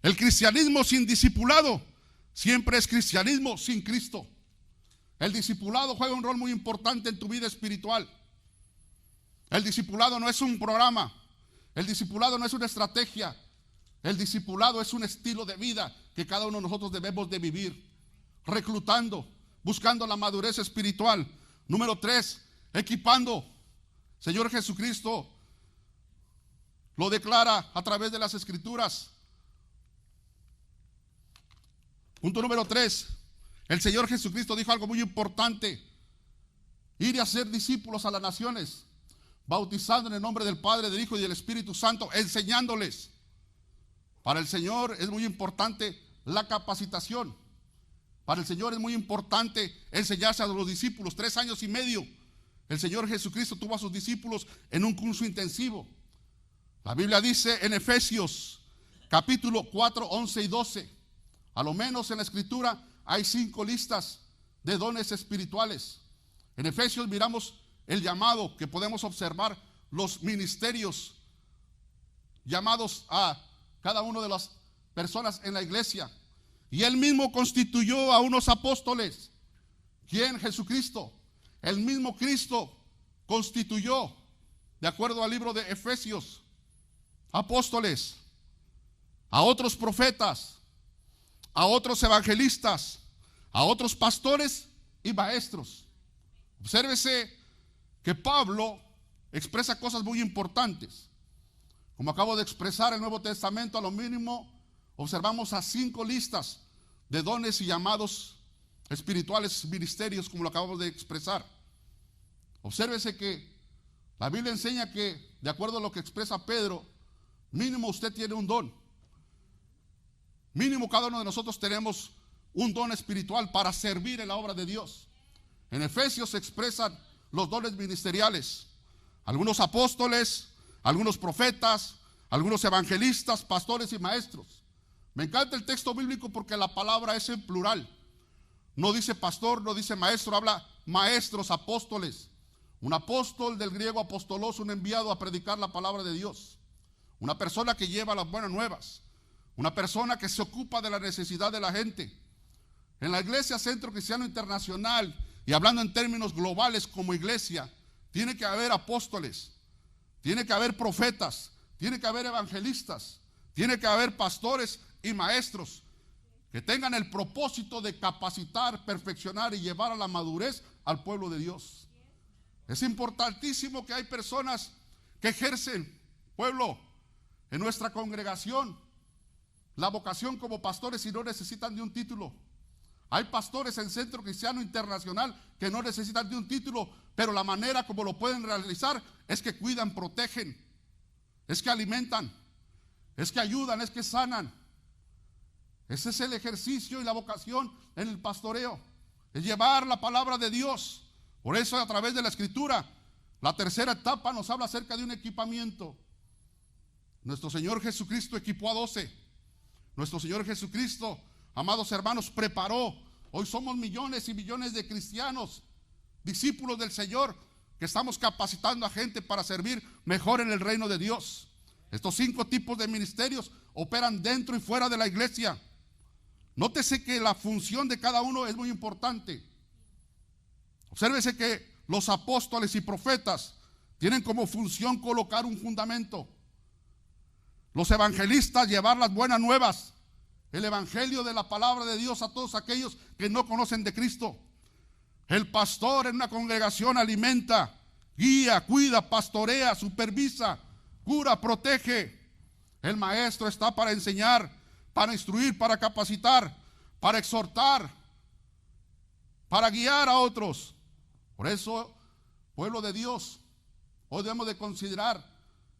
el cristianismo sin discipulado siempre es cristianismo sin Cristo. El discipulado juega un rol muy importante en tu vida espiritual. El discipulado no es un programa. El discipulado no es una estrategia. El discipulado es un estilo de vida que cada uno de nosotros debemos de vivir. Reclutando, buscando la madurez espiritual. Número 3, equipando. Señor Jesucristo lo declara a través de las Escrituras. Punto número 3. El Señor Jesucristo dijo algo muy importante. Ir y hacer discípulos a las naciones, bautizando en el nombre del Padre, del Hijo y del Espíritu Santo, enseñándoles. Para el Señor es muy importante la capacitación. Para el Señor es muy importante enseñarse a los discípulos. 3 años y medio el Señor Jesucristo tuvo a sus discípulos en un curso intensivo. La Biblia dice en Efesios capítulo 4, 11 y 12, a lo menos en la Escritura hay 5 listas de dones espirituales. En Efesios miramos el llamado que podemos observar, los ministerios llamados a cada una de las personas en la iglesia. Y él mismo constituyó a unos apóstoles. ¿Quién? Jesucristo. El mismo Cristo constituyó, de acuerdo al libro de Efesios, apóstoles, a otros profetas, a otros evangelistas, a otros pastores y maestros. Obsérvese que Pablo expresa cosas muy importantes. Como acabo de expresar el Nuevo Testamento, a lo mínimo observamos a 5 listas de dones y llamados espirituales, ministerios, como lo acabamos de expresar. Obsérvese que la Biblia enseña que, de acuerdo a lo que expresa Pedro, mínimo usted tiene un don. Mínimo cada uno de nosotros tenemos un don espiritual para servir en la obra de Dios. En Efesios se expresan los dones ministeriales. Algunos apóstoles, algunos profetas, algunos evangelistas, pastores y maestros. Me encanta el texto bíblico porque la palabra es en plural. No dice pastor, no dice maestro, habla maestros, apóstoles. Un apóstol, del griego apostolos, un enviado a predicar la palabra de Dios. Una persona que lleva las buenas nuevas. Una persona que se ocupa de la necesidad de la gente. En la Iglesia Centro Cristiano Internacional, y hablando en términos globales como iglesia, tiene que haber apóstoles, tiene que haber profetas, tiene que haber evangelistas, tiene que haber pastores y maestros que tengan el propósito de capacitar, perfeccionar y llevar a la madurez al pueblo de Dios. Es importantísimo que hay personas que ejercen, pueblo, en nuestra congregación, la vocación como pastores y no necesitan de un título. Hay pastores en Centro Cristiano Internacional que no necesitan de un título, pero la manera como lo pueden realizar es que cuidan, protegen, es que alimentan, es que ayudan, es que sanan. Ese es el ejercicio y la vocación en el pastoreo, es llevar la palabra de Dios. Por eso, a través de la Escritura, la tercera etapa nos habla acerca de un equipamiento. Nuestro Señor Jesucristo equipó a 12. Nuestro Señor Jesucristo, amados hermanos, preparó. Hoy somos millones y millones de cristianos, discípulos del Señor, que estamos capacitando a gente para servir mejor en el reino de Dios. Estos 5 tipos de ministerios operan dentro y fuera de la iglesia. Nótese que la función de cada uno es muy importante. Obsérvese que los apóstoles y profetas tienen como función colocar un fundamento. Los evangelistas, llevar las buenas nuevas, el evangelio de la palabra de Dios a todos aquellos que no conocen de Cristo. El pastor en una congregación alimenta, guía, cuida, pastorea, supervisa, cura, protege. El maestro está para enseñar, para instruir, para capacitar, para exhortar, para guiar a otros. Por eso, pueblo de Dios, hoy debemos de considerar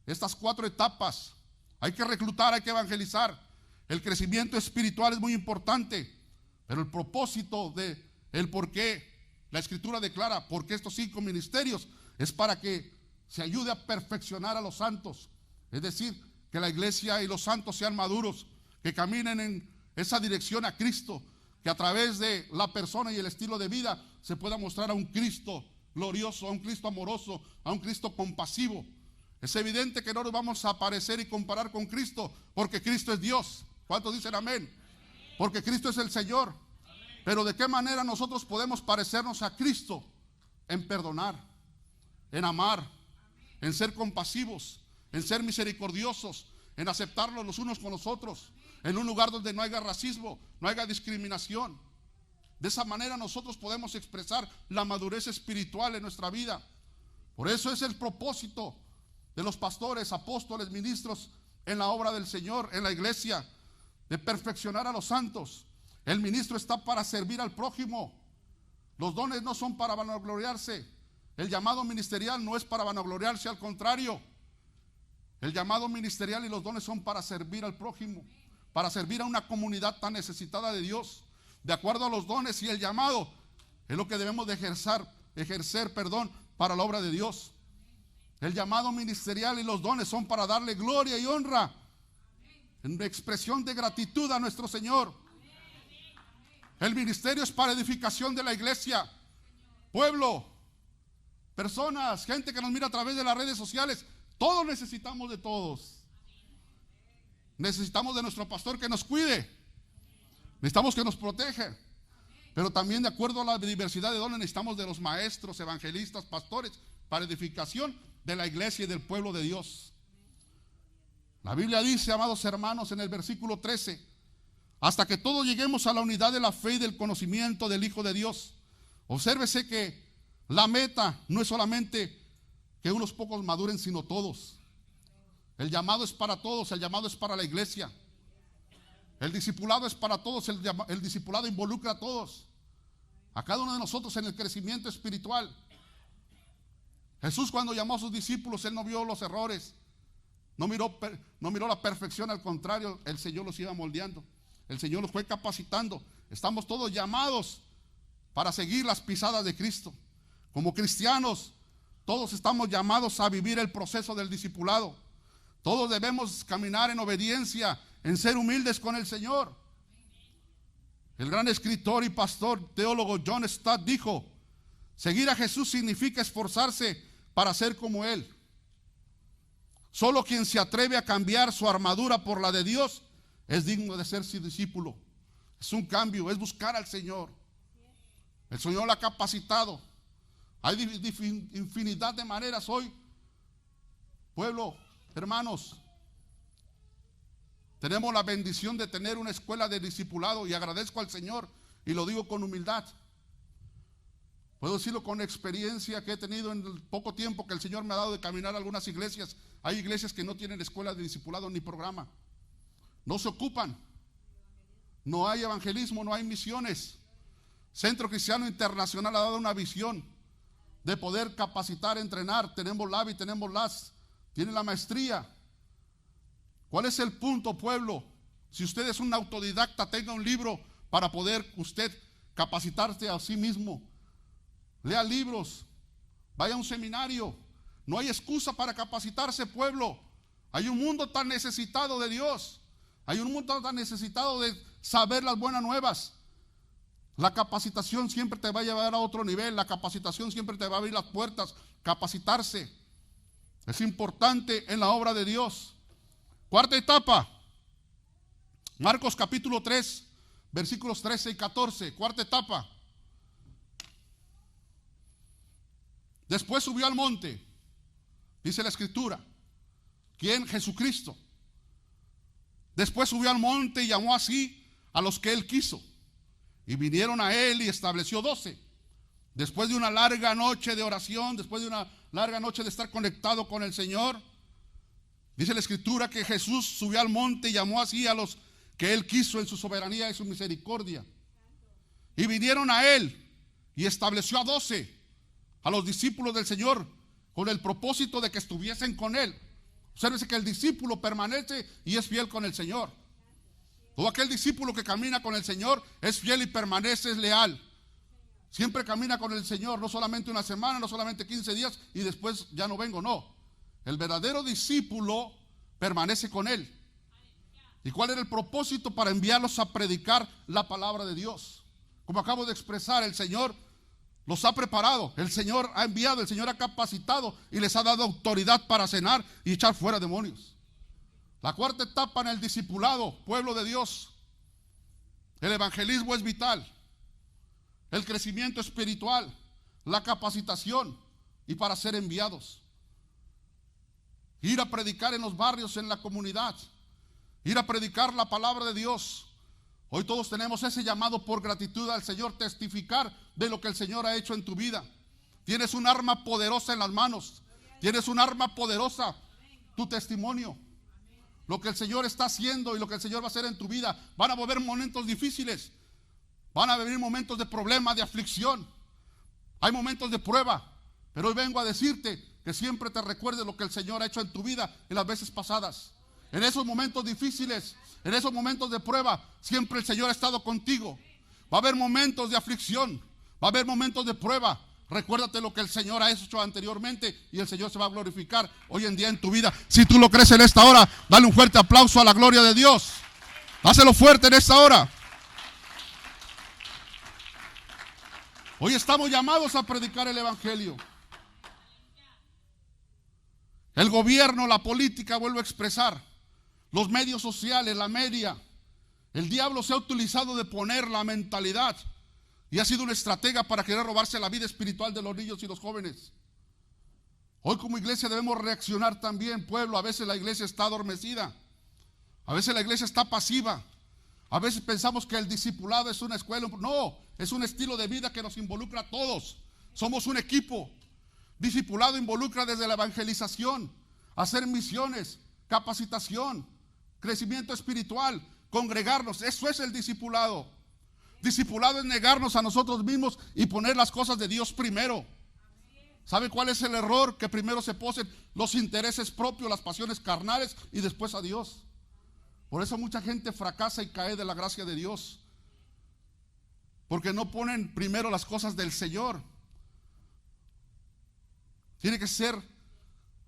estas 4 etapas. Hay que reclutar, hay que evangelizar. El crecimiento espiritual es muy importante, pero el propósito de el por qué la Escritura declara por qué estos 5 ministerios es para que se ayude a perfeccionar a los santos. Es decir, que la iglesia y los santos sean maduros, que caminen en esa dirección a Cristo, que a través de la persona y el estilo de vida se pueda mostrar a un Cristo glorioso, a un Cristo amoroso, a un Cristo compasivo. Es evidente que no nos vamos a parecer y comparar con Cristo, porque Cristo es Dios. ¿Cuántos dicen amén? Porque Cristo es el Señor. Pero ¿de qué manera nosotros podemos parecernos a Cristo? En perdonar, en amar, en ser compasivos, en ser misericordiosos, en aceptarlos los unos con los otros, en un lugar donde no haya racismo, no haya discriminación. De esa manera nosotros podemos expresar la madurez espiritual en nuestra vida. Por eso es el propósito de los pastores, apóstoles, ministros en la obra del Señor, en la iglesia, de perfeccionar a los santos. El ministro está para servir al prójimo. Los dones no son para vanagloriarse. El llamado ministerial no es para vanagloriarse, al contrario. El llamado ministerial y los dones son para servir al prójimo, para servir a una comunidad tan necesitada de Dios. De acuerdo a los dones y el llamado, es lo que debemos de ejercer, para la obra de Dios. El llamado ministerial y los dones son para darle gloria y honra, en expresión de gratitud a nuestro Señor. El ministerio es para edificación de la iglesia, pueblo, personas, gente que nos mira a través de las redes sociales. Todos necesitamos de todos. Necesitamos de nuestro pastor que nos cuide. Necesitamos que nos proteja. Pero también, de acuerdo a la diversidad de dones, necesitamos de los maestros, evangelistas, pastores, para edificación de la iglesia y del pueblo de Dios. La Biblia dice, amados hermanos, en el versículo 13, hasta que todos lleguemos a la unidad de la fe y del conocimiento del Hijo de Dios. Obsérvese que la meta no es solamente que unos pocos maduren, sino todos. El llamado es para todos, el llamado es para la iglesia. El discipulado es para todos, el discipulado involucra a todos, a cada uno de nosotros en el crecimiento espiritual. Jesús, cuando llamó a sus discípulos, Él no vio los errores, no miró la perfección, al contrario, el Señor los iba moldeando, el Señor los fue capacitando. Estamos todos llamados para seguir las pisadas de Cristo. Como cristianos, todos estamos llamados a vivir el proceso del discipulado. Todos debemos caminar en obediencia, en ser humildes con el Señor. El gran escritor y pastor teólogo John Stott dijo: seguir a Jesús significa esforzarse para ser como Él. Solo quien se atreve a cambiar su armadura por la de Dios es digno de ser su discípulo. Es un cambio, es buscar al Señor. El Señor lo ha capacitado. Hay infinidad de maneras hoy, pueblo, hermanos. Tenemos la bendición de tener una escuela de discipulado y agradezco al Señor y lo digo con humildad. Puedo decirlo con experiencia que he tenido en el poco tiempo que el Señor me ha dado de caminar a algunas iglesias. Hay iglesias que no tienen escuela de discipulado ni programa. No se ocupan. No hay evangelismo, no hay misiones. Centro Cristiano Internacional ha dado una visión de poder capacitar, entrenar. Tenemos la AVI, tenemos LAS, tiene la maestría. ¿Cuál es el punto, pueblo? Si usted es un autodidacta, tenga un libro para poder usted capacitarse a sí mismo. Lea libros, vaya a un seminario. No hay excusa para capacitarse, pueblo. Hay un mundo tan necesitado de Dios. Hay un mundo tan necesitado de saber las buenas nuevas. La capacitación siempre te va a llevar a otro nivel. La capacitación siempre te va a abrir las puertas. Capacitarse es importante en la obra de Dios. Cuarta etapa, Marcos capítulo 3, versículos 13 y 14. Cuarta etapa. Después subió al monte, dice la escritura. ¿Quién? Jesucristo. Después subió al monte y llamó así a los que Él quiso. Y vinieron a Él y estableció 12. Después de una larga noche de oración, después de una larga noche de estar conectado con el Señor, dice la escritura que Jesús subió al monte y llamó así a los que Él quiso en su soberanía y su misericordia. Y vinieron a Él y estableció a 12, a los discípulos del Señor, con el propósito de que estuviesen con Él. Obsérvese que el discípulo permanece y es fiel con el Señor. Todo aquel discípulo que camina con el Señor es fiel y permanece, es leal. Siempre camina con el Señor, no solamente una semana, no solamente 15 días y después ya no vengo, no. El verdadero discípulo permanece con Él. ¿Y cuál era el propósito? Para enviarlos a predicar la palabra de Dios. Como acabo de expresar, el Señor los ha preparado, el Señor ha enviado, el Señor ha capacitado y les ha dado autoridad para cenar y echar fuera demonios. La cuarta etapa en el discipulado, pueblo de Dios. El evangelismo es vital. El crecimiento espiritual, la capacitación y para ser enviados. Ir a predicar en los barrios, en la comunidad. Ir a predicar la palabra de Dios. Hoy todos tenemos ese llamado por gratitud al Señor, testificar de lo que el Señor ha hecho en tu vida. Tienes un arma poderosa en las manos. Tienes un arma poderosa, tu testimonio. Lo que el Señor está haciendo y lo que el Señor va a hacer en tu vida. Van a haber momentos difíciles. Van a venir momentos de problema, de aflicción. Hay momentos de prueba. Pero hoy vengo a decirte que siempre te recuerdes lo que el Señor ha hecho en tu vida en las veces pasadas. En esos momentos difíciles, en esos momentos de prueba, siempre el Señor ha estado contigo. Va a haber momentos de aflicción, va a haber momentos de prueba. Recuérdate lo que el Señor ha hecho anteriormente y el Señor se va a glorificar hoy en día en tu vida. Si tú lo crees en esta hora, dale un fuerte aplauso a la gloria de Dios. Hácelo fuerte en esta hora. Hoy estamos llamados a predicar el evangelio. El gobierno, la política, vuelvo a expresar, los medios sociales, la media, el diablo se ha utilizado de poner la mentalidad y ha sido una estratega para querer robarse la vida espiritual de los niños y los jóvenes. Hoy como iglesia debemos reaccionar también, pueblo. A veces la iglesia está adormecida, a veces la iglesia está pasiva, a veces pensamos que el discipulado es una escuela. No, es un estilo de vida que nos involucra a todos. Somos un equipo. Discipulado involucra desde la evangelización, hacer misiones, capacitación, crecimiento espiritual, congregarnos. Eso es el discipulado. Discipulado es negarnos a nosotros mismos y poner las cosas de Dios primero. ¿Sabe cuál es el error? Que primero se posen los intereses propios, las pasiones carnales y después a Dios. Por eso mucha gente fracasa y cae de la gracia de Dios, porque no ponen primero las cosas del Señor. Tiene que ser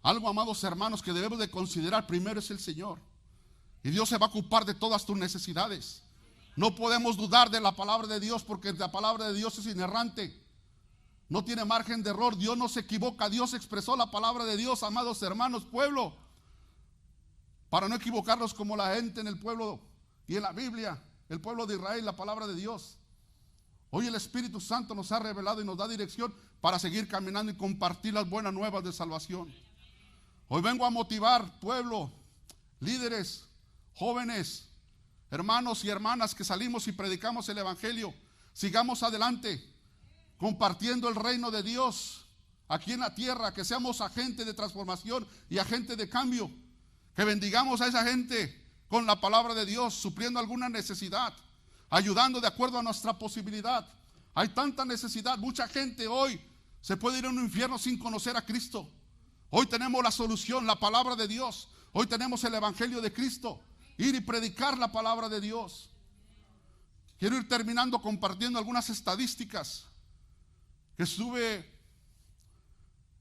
algo, amados hermanos, que debemos de considerar. Primero es el Señor. Y Dios se va a ocupar de todas tus necesidades. No podemos dudar de la palabra de Dios, porque la palabra de Dios es inerrante. No tiene margen de error. Dios no se equivoca. Dios expresó la palabra de Dios, amados hermanos, pueblo, para no equivocarnos como la gente en el pueblo y en la Biblia, el pueblo de Israel, la palabra de Dios. Hoy el Espíritu Santo nos ha revelado y nos da dirección para seguir caminando y compartir las buenas nuevas de salvación. Hoy vengo a motivar, pueblo, líderes, jóvenes, hermanos y hermanas que salimos y predicamos el evangelio. Sigamos adelante, compartiendo el reino de Dios aquí en la tierra, que seamos agentes de transformación y agentes de cambio, que bendigamos a esa gente con la palabra de Dios, supliendo alguna necesidad, ayudando de acuerdo a nuestra posibilidad. Hay tanta necesidad. Mucha gente hoy se puede ir a un infierno sin conocer a Cristo. Hoy tenemos la solución, la palabra de Dios. Hoy tenemos el evangelio de Cristo. Ir y predicar la palabra de Dios. Quiero ir terminando compartiendo algunas estadísticas que estuve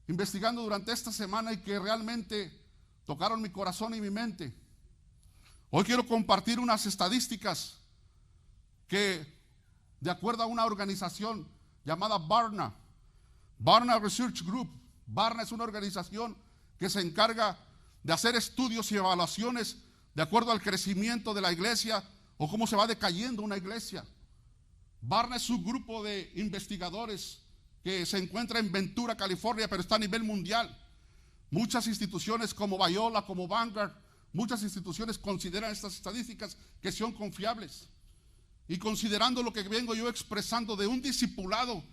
investigando durante esta semana y que realmente tocaron mi corazón y mi mente. Hoy quiero compartir unas estadísticas que, de acuerdo a una organización llamada Barna Research Group. Barna es una organización que se encarga de hacer estudios y evaluaciones de acuerdo al crecimiento de la iglesia o cómo se va decayendo una iglesia. Barna es un grupo de investigadores que se encuentra en Ventura, California, pero está a nivel mundial. Muchas instituciones como Biola, como Vanguard, muchas instituciones consideran estas estadísticas que son confiables. Y considerando lo que vengo yo expresando de un discipulado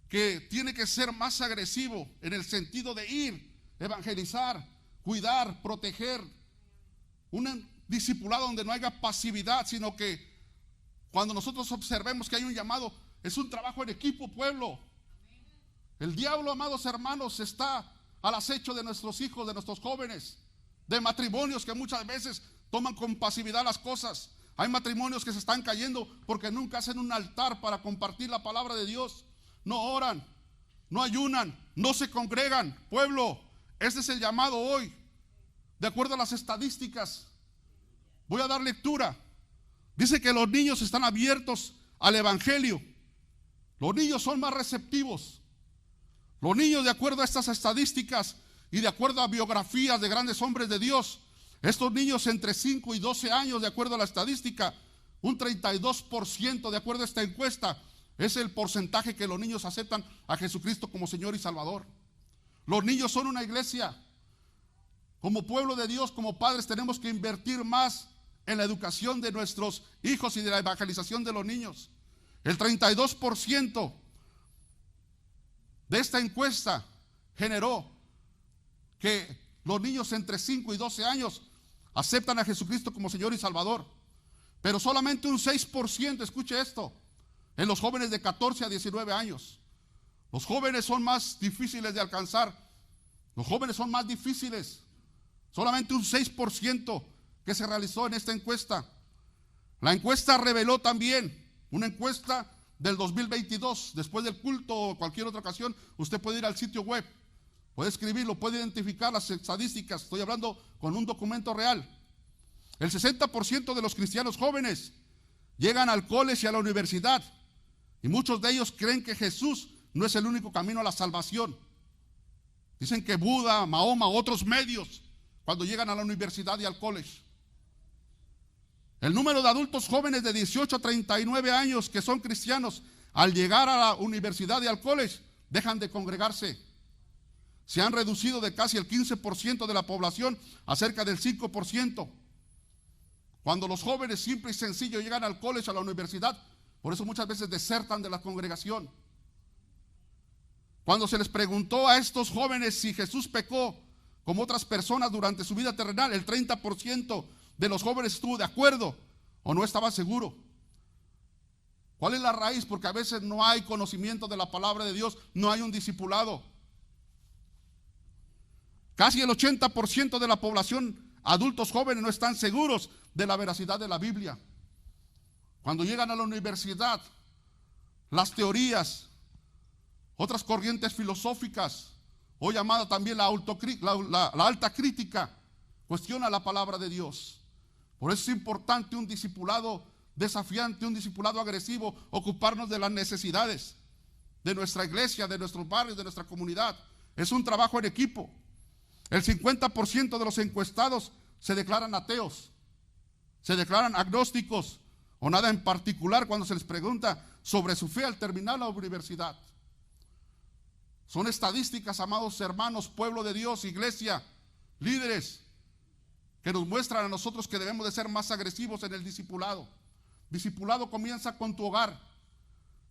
que tiene que ser más agresivo en el sentido de ir, evangelizar, cuidar, proteger. Un discipulado donde no haya pasividad, sino que cuando nosotros observemos que hay un llamado, es un trabajo en equipo, pueblo. El diablo, amados hermanos, está al acecho de nuestros hijos, de nuestros jóvenes, de matrimonios que muchas veces toman con pasividad las cosas. Hay matrimonios que se están cayendo porque nunca hacen un altar para compartir la palabra de Dios. No oran, no ayunan, no se congregan. Pueblo, este es el llamado hoy. De acuerdo a las estadísticas, voy a dar lectura. Dice que los niños están abiertos al evangelio. Los niños son más receptivos. Los niños, de acuerdo a estas estadísticas y de acuerdo a biografías de grandes hombres de Dios, estos niños entre 5 y 12 años, de acuerdo a la estadística, un 32%, de acuerdo a esta encuesta, es el porcentaje que los niños aceptan a Jesucristo como Señor y Salvador. Los niños son una iglesia Como pueblo de Dios, como padres, tenemos que invertir más en la educación de nuestros hijos y de la evangelización de los niños. El 32% de esta encuesta generó que los niños entre 5 y 12 años aceptan a Jesucristo como Señor y Salvador. Pero solamente un 6%, escuche esto, en los jóvenes de 14 a 19 años. Los jóvenes son más difíciles de alcanzar. Los jóvenes son más difíciles. Solamente un 6% que se realizó en esta encuesta. La encuesta reveló también, una encuesta del 2022, después del culto o cualquier otra ocasión, usted puede ir al sitio web, puede escribirlo, puede identificar las estadísticas. Estoy hablando con un documento real. El 60% de los cristianos jóvenes llegan al college y a la universidad, y muchos de ellos creen que Jesús no es el único camino a la salvación. Dicen que Buda, Mahoma, otros medios, cuando llegan a la universidad y al college. El número de adultos jóvenes de 18 a 39 años que son cristianos, al llegar a la universidad y al college, dejan de congregarse. Se han reducido de casi el 15% de la población a cerca del 5%. Cuando los jóvenes simple y sencillo llegan al college, a la universidad, por eso muchas veces desertan de la congregación. Cuando se les preguntó a estos jóvenes si Jesús pecó como otras personas durante su vida terrenal, el 30% de los jóvenes estuvo de acuerdo o no estaba seguro. ¿Cuál es la raíz? Porque a veces no hay conocimiento de la palabra de Dios, no hay un discipulado. Casi el 80% de la población, adultos jóvenes, no están seguros de la veracidad de la Biblia. Cuando llegan a la universidad, las teorías, otras corrientes filosóficas, o llamada también la alta crítica, cuestiona la palabra de Dios. Por eso es importante un discipulado desafiante, un discipulado agresivo, ocuparnos de las necesidades de nuestra iglesia, de nuestros barrios, de nuestra comunidad. Es un trabajo en equipo. El 50% de los encuestados se declaran ateos, se declaran agnósticos o nada en particular cuando se les pregunta sobre su fe al terminar la universidad. Son estadísticas, amados hermanos, pueblo de Dios, iglesia, líderes, que nos muestran a nosotros que debemos de ser más agresivos en el discipulado. Discipulado comienza con tu hogar.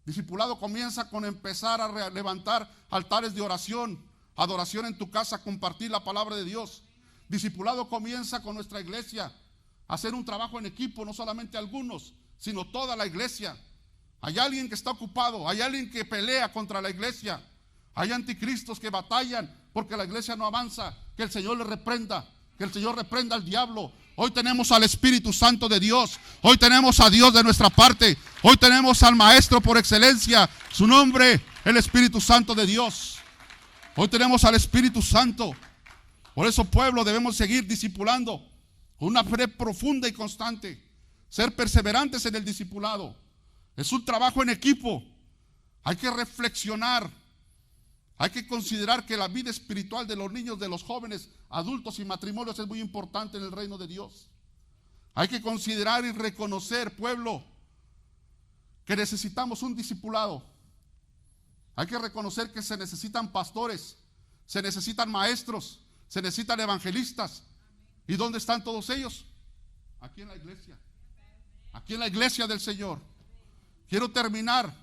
Discipulado comienza con empezar a levantar altares de oración, adoración en tu casa, compartir la palabra de Dios. Discipulado comienza con nuestra iglesia, hacer un trabajo en equipo, no solamente algunos, sino toda la iglesia. Hay alguien que está ocupado, hay alguien que pelea contra la iglesia, hay anticristos que batallan porque la iglesia no avanza. Que el Señor le reprenda, que el Señor reprenda al diablo. Hoy tenemos al Espíritu Santo de Dios, hoy tenemos a Dios de nuestra parte, hoy tenemos al Maestro por excelencia, su nombre, el Espíritu Santo de Dios. Hoy tenemos al Espíritu Santo. Por eso, pueblo, debemos seguir discipulando con una fe profunda y constante, ser perseverantes en el discipulado. Es un trabajo en equipo. Hay que reflexionar, hay que considerar que la vida espiritual de los niños, de los jóvenes, adultos y matrimonios es muy importante en el reino de Dios. Hay que considerar y reconocer, pueblo, que necesitamos un discipulado. Hay que reconocer que se necesitan pastores, se necesitan maestros, se necesitan evangelistas. ¿Y dónde están todos ellos? Aquí en la iglesia. Aquí en la iglesia del Señor. Quiero terminar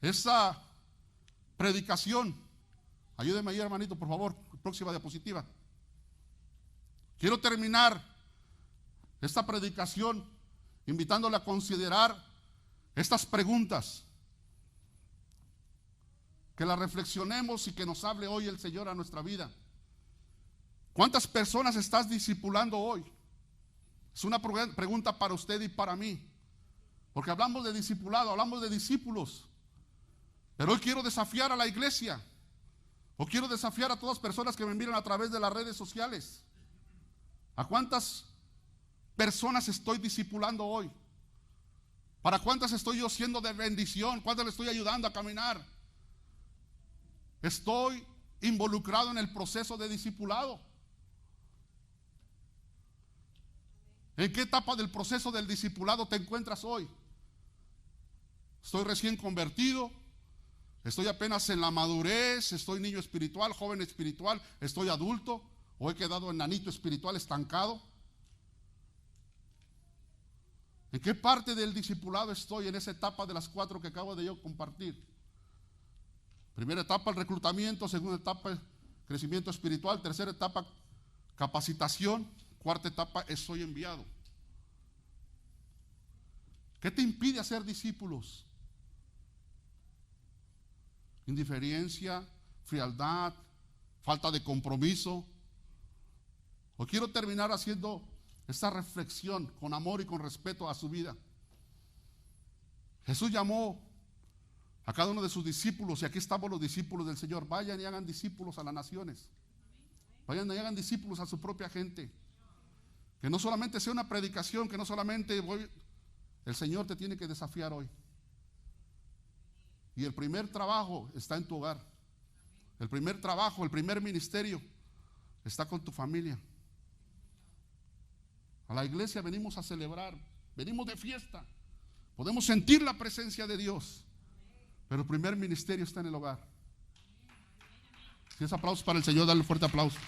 esa predicación. Ayúdeme ahí, hermanito, por favor. Próxima diapositiva. Quiero terminar esta predicación invitándole a considerar estas preguntas. Que las reflexionemos y que nos hable hoy el Señor a nuestra vida. ¿Cuántas personas estás discipulando hoy? Es una pregunta para usted y para mí. Porque hablamos de discipulado, hablamos de discípulos. Pero hoy quiero desafiar a la iglesia. O quiero desafiar a todas las personas que me miran a través de las redes sociales. ¿A cuántas personas estoy discipulando hoy? ¿Para cuántas estoy yo siendo de bendición? ¿Cuántas le estoy ayudando a caminar? Estoy involucrado en el proceso de discipulado. ¿En qué etapa del proceso del discipulado te encuentras hoy? Estoy recién convertido, estoy apenas en la madurez, estoy niño espiritual, joven espiritual, estoy adulto, ¿O he quedado enanito espiritual estancado? ¿En qué parte del discipulado estoy en esa etapa de las 4 que acabo de yo compartir? Primera etapa, el reclutamiento. Segunda etapa, el crecimiento espiritual. Tercera etapa, capacitación. Cuarta etapa, soy enviado. ¿Qué te impide hacer discípulos? Indiferencia, frialdad, falta de compromiso. Hoy quiero terminar haciendo esta reflexión con amor y con respeto a su vida. Jesús llamó a cada uno de sus discípulos, y aquí estamos los discípulos del Señor. Vayan y hagan discípulos a las naciones. Vayan y hagan discípulos a su propia gente. Que no solamente sea una predicación, que no solamente el Señor te tiene que desafiar hoy. Y el primer trabajo está en tu hogar. El primer trabajo, el primer ministerio está con tu familia. A la iglesia venimos a celebrar, venimos de fiesta. Podemos sentir la presencia de Dios, pero el primer ministerio está en el hogar. Si es aplauso para el Señor, dale un fuerte aplauso.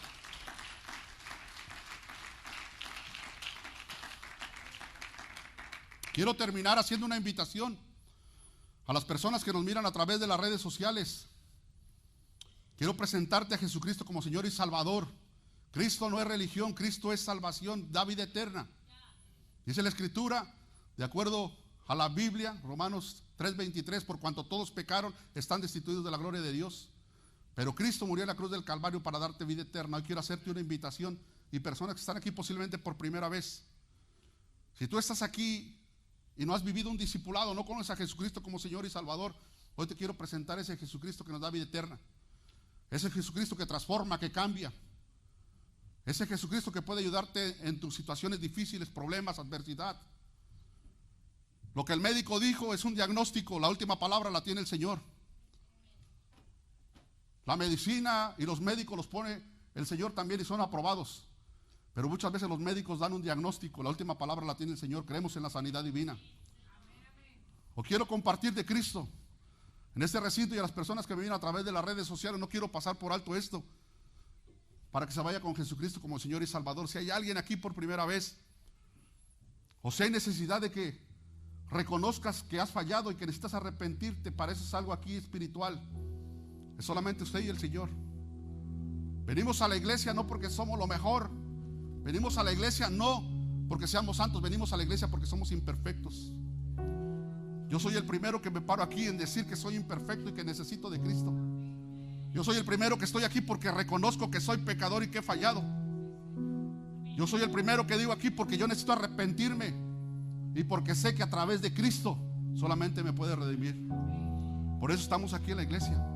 Quiero terminar haciendo una invitación a las personas que nos miran a través de las redes sociales. Quiero presentarte a Jesucristo como Señor y Salvador. Cristo no es religión, Cristo es salvación, da vida eterna. Dice la Escritura, de acuerdo a la Biblia, Romanos 3:23, por cuanto todos pecaron, están destituidos de la gloria de Dios. Pero Cristo murió en la cruz del Calvario para darte vida eterna. Hoy quiero hacerte una invitación, y personas que están aquí posiblemente por primera vez. Si tú estás aquí y no has vivido un discipulado, no conoces a Jesucristo como Señor y Salvador, hoy te quiero presentar ese Jesucristo que nos da vida eterna. Ese Jesucristo que transforma, que cambia. Ese Jesucristo que puede ayudarte en tus situaciones difíciles, problemas, adversidad. Lo que el médico dijo es un diagnóstico, la última palabra la tiene el Señor. La medicina y los médicos los pone el Señor también y son aprobados. Pero muchas veces los médicos dan un diagnóstico, la última palabra la tiene el Señor. Creemos en la sanidad divina. O quiero compartir de Cristo en este recinto, y a las personas que me vienen a través de las redes sociales, no quiero pasar por alto esto, para que se vaya con Jesucristo como Señor y Salvador. Si hay alguien aquí por primera vez, o si hay necesidad de que reconozcas que has fallado y que necesitas arrepentirte, para eso es algo aquí espiritual. Es solamente usted y el Señor. Venimos a la iglesia no porque somos lo mejor. Venimos a la iglesia no porque seamos santos. Venimos a la iglesia porque somos imperfectos. Yo soy el primero que me paro aquí en decir que soy imperfecto y que necesito de Cristo. Yo soy el primero que estoy aquí porque reconozco que soy pecador y que he fallado. Yo soy el primero que digo aquí porque yo necesito arrepentirme, y porque sé que a través de Cristo solamente me puede redimir. Por eso estamos aquí en la iglesia.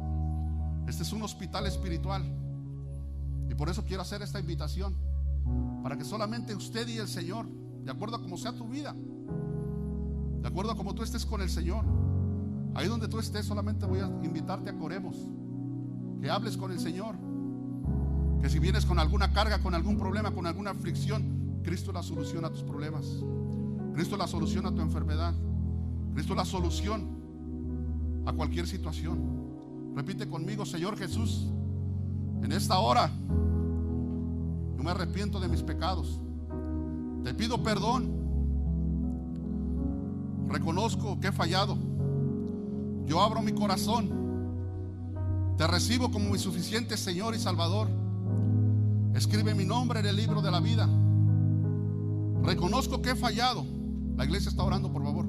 Este es un hospital espiritual, y por eso quiero hacer esta invitación, para que solamente usted y el Señor, de acuerdo a cómo sea tu vida, de acuerdo a cómo tú estés con el Señor, ahí donde tú estés, solamente voy a invitarte a que oremos, que hables con el Señor, que si vienes con alguna carga, con algún problema, con alguna aflicción, Cristo es la solución a tus problemas. Cristo es la solución a tu enfermedad. Cristo es la solución a cualquier situación. Repite conmigo: Señor Jesús, en esta hora yo me arrepiento de mis pecados. Te pido perdón. Reconozco que he fallado. Yo abro mi corazón. Te recibo como mi suficiente Señor y Salvador. Escribe mi nombre en el libro de la vida. Reconozco que he fallado. La iglesia está orando, por favor.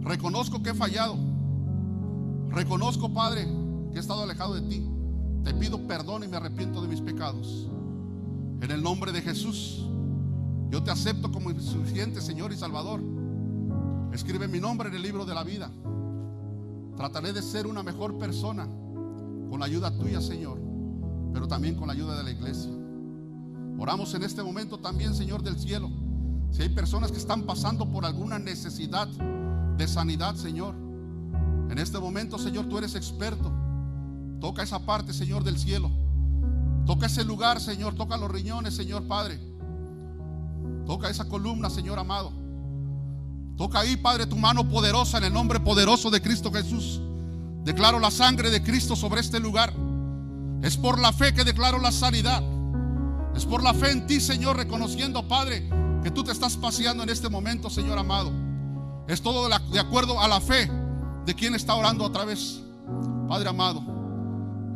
Reconozco que he fallado. Reconozco, Padre, que he estado alejado de ti. Te pido perdón y me arrepiento de mis pecados. En el nombre de Jesús, yo te acepto como mi suficiente Señor y Salvador. Escribe mi nombre en el libro de la vida. Trataré de ser una mejor persona con la ayuda tuya, Señor, pero también con la ayuda de la iglesia. Oramos en este momento también, Señor del cielo, si hay personas que están pasando por alguna necesidad de sanidad, Señor, en este momento, Señor, tú eres experto. Toca esa parte, Señor del cielo. Toca ese lugar, Señor. Toca los riñones, Señor Padre. Toca esa columna, Señor amado. Toca ahí, Padre, tu mano poderosa, en el nombre poderoso de Cristo Jesús. Declaro la sangre de Cristo sobre este lugar. Es por la fe que declaro la sanidad. Es por la fe en ti, Señor, reconociendo, Padre, que tú te estás paseando en este momento, Señor amado. Es todo de acuerdo a la fe de quien está orando otra vez, Padre amado.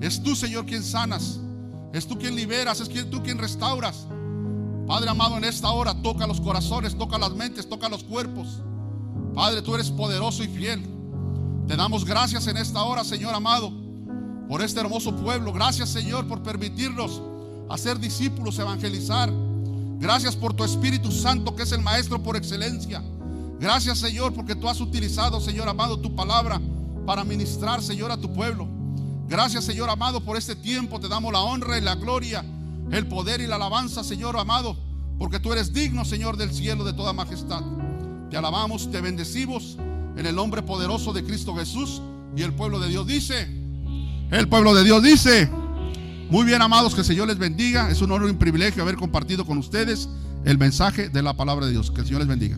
Es tú, Señor, quien sanas. Es tú quien liberas. Es tú quien restauras. Padre amado, en esta hora toca los corazones, toca las mentes, toca los cuerpos. Padre, tú eres poderoso y fiel. Te damos gracias en esta hora, Señor amado, por este hermoso pueblo. Gracias, Señor, por permitirnos hacer discípulos, evangelizar. Gracias por tu Espíritu Santo, que es el maestro por excelencia. Gracias, Señor, porque tú has utilizado, Señor amado, tu palabra para ministrar, Señor, a tu pueblo. Gracias, Señor amado, por este tiempo. Te damos la honra y la gloria, el poder y la alabanza, Señor amado, porque tú eres digno, Señor, del cielo, de toda majestad. Te alabamos, te bendecimos en el nombre poderoso de Cristo Jesús. Y el pueblo de Dios dice, muy bien, amados, que el Señor les bendiga. Es un honor y un privilegio haber compartido con ustedes el mensaje de la palabra de Dios. Que el Señor les bendiga.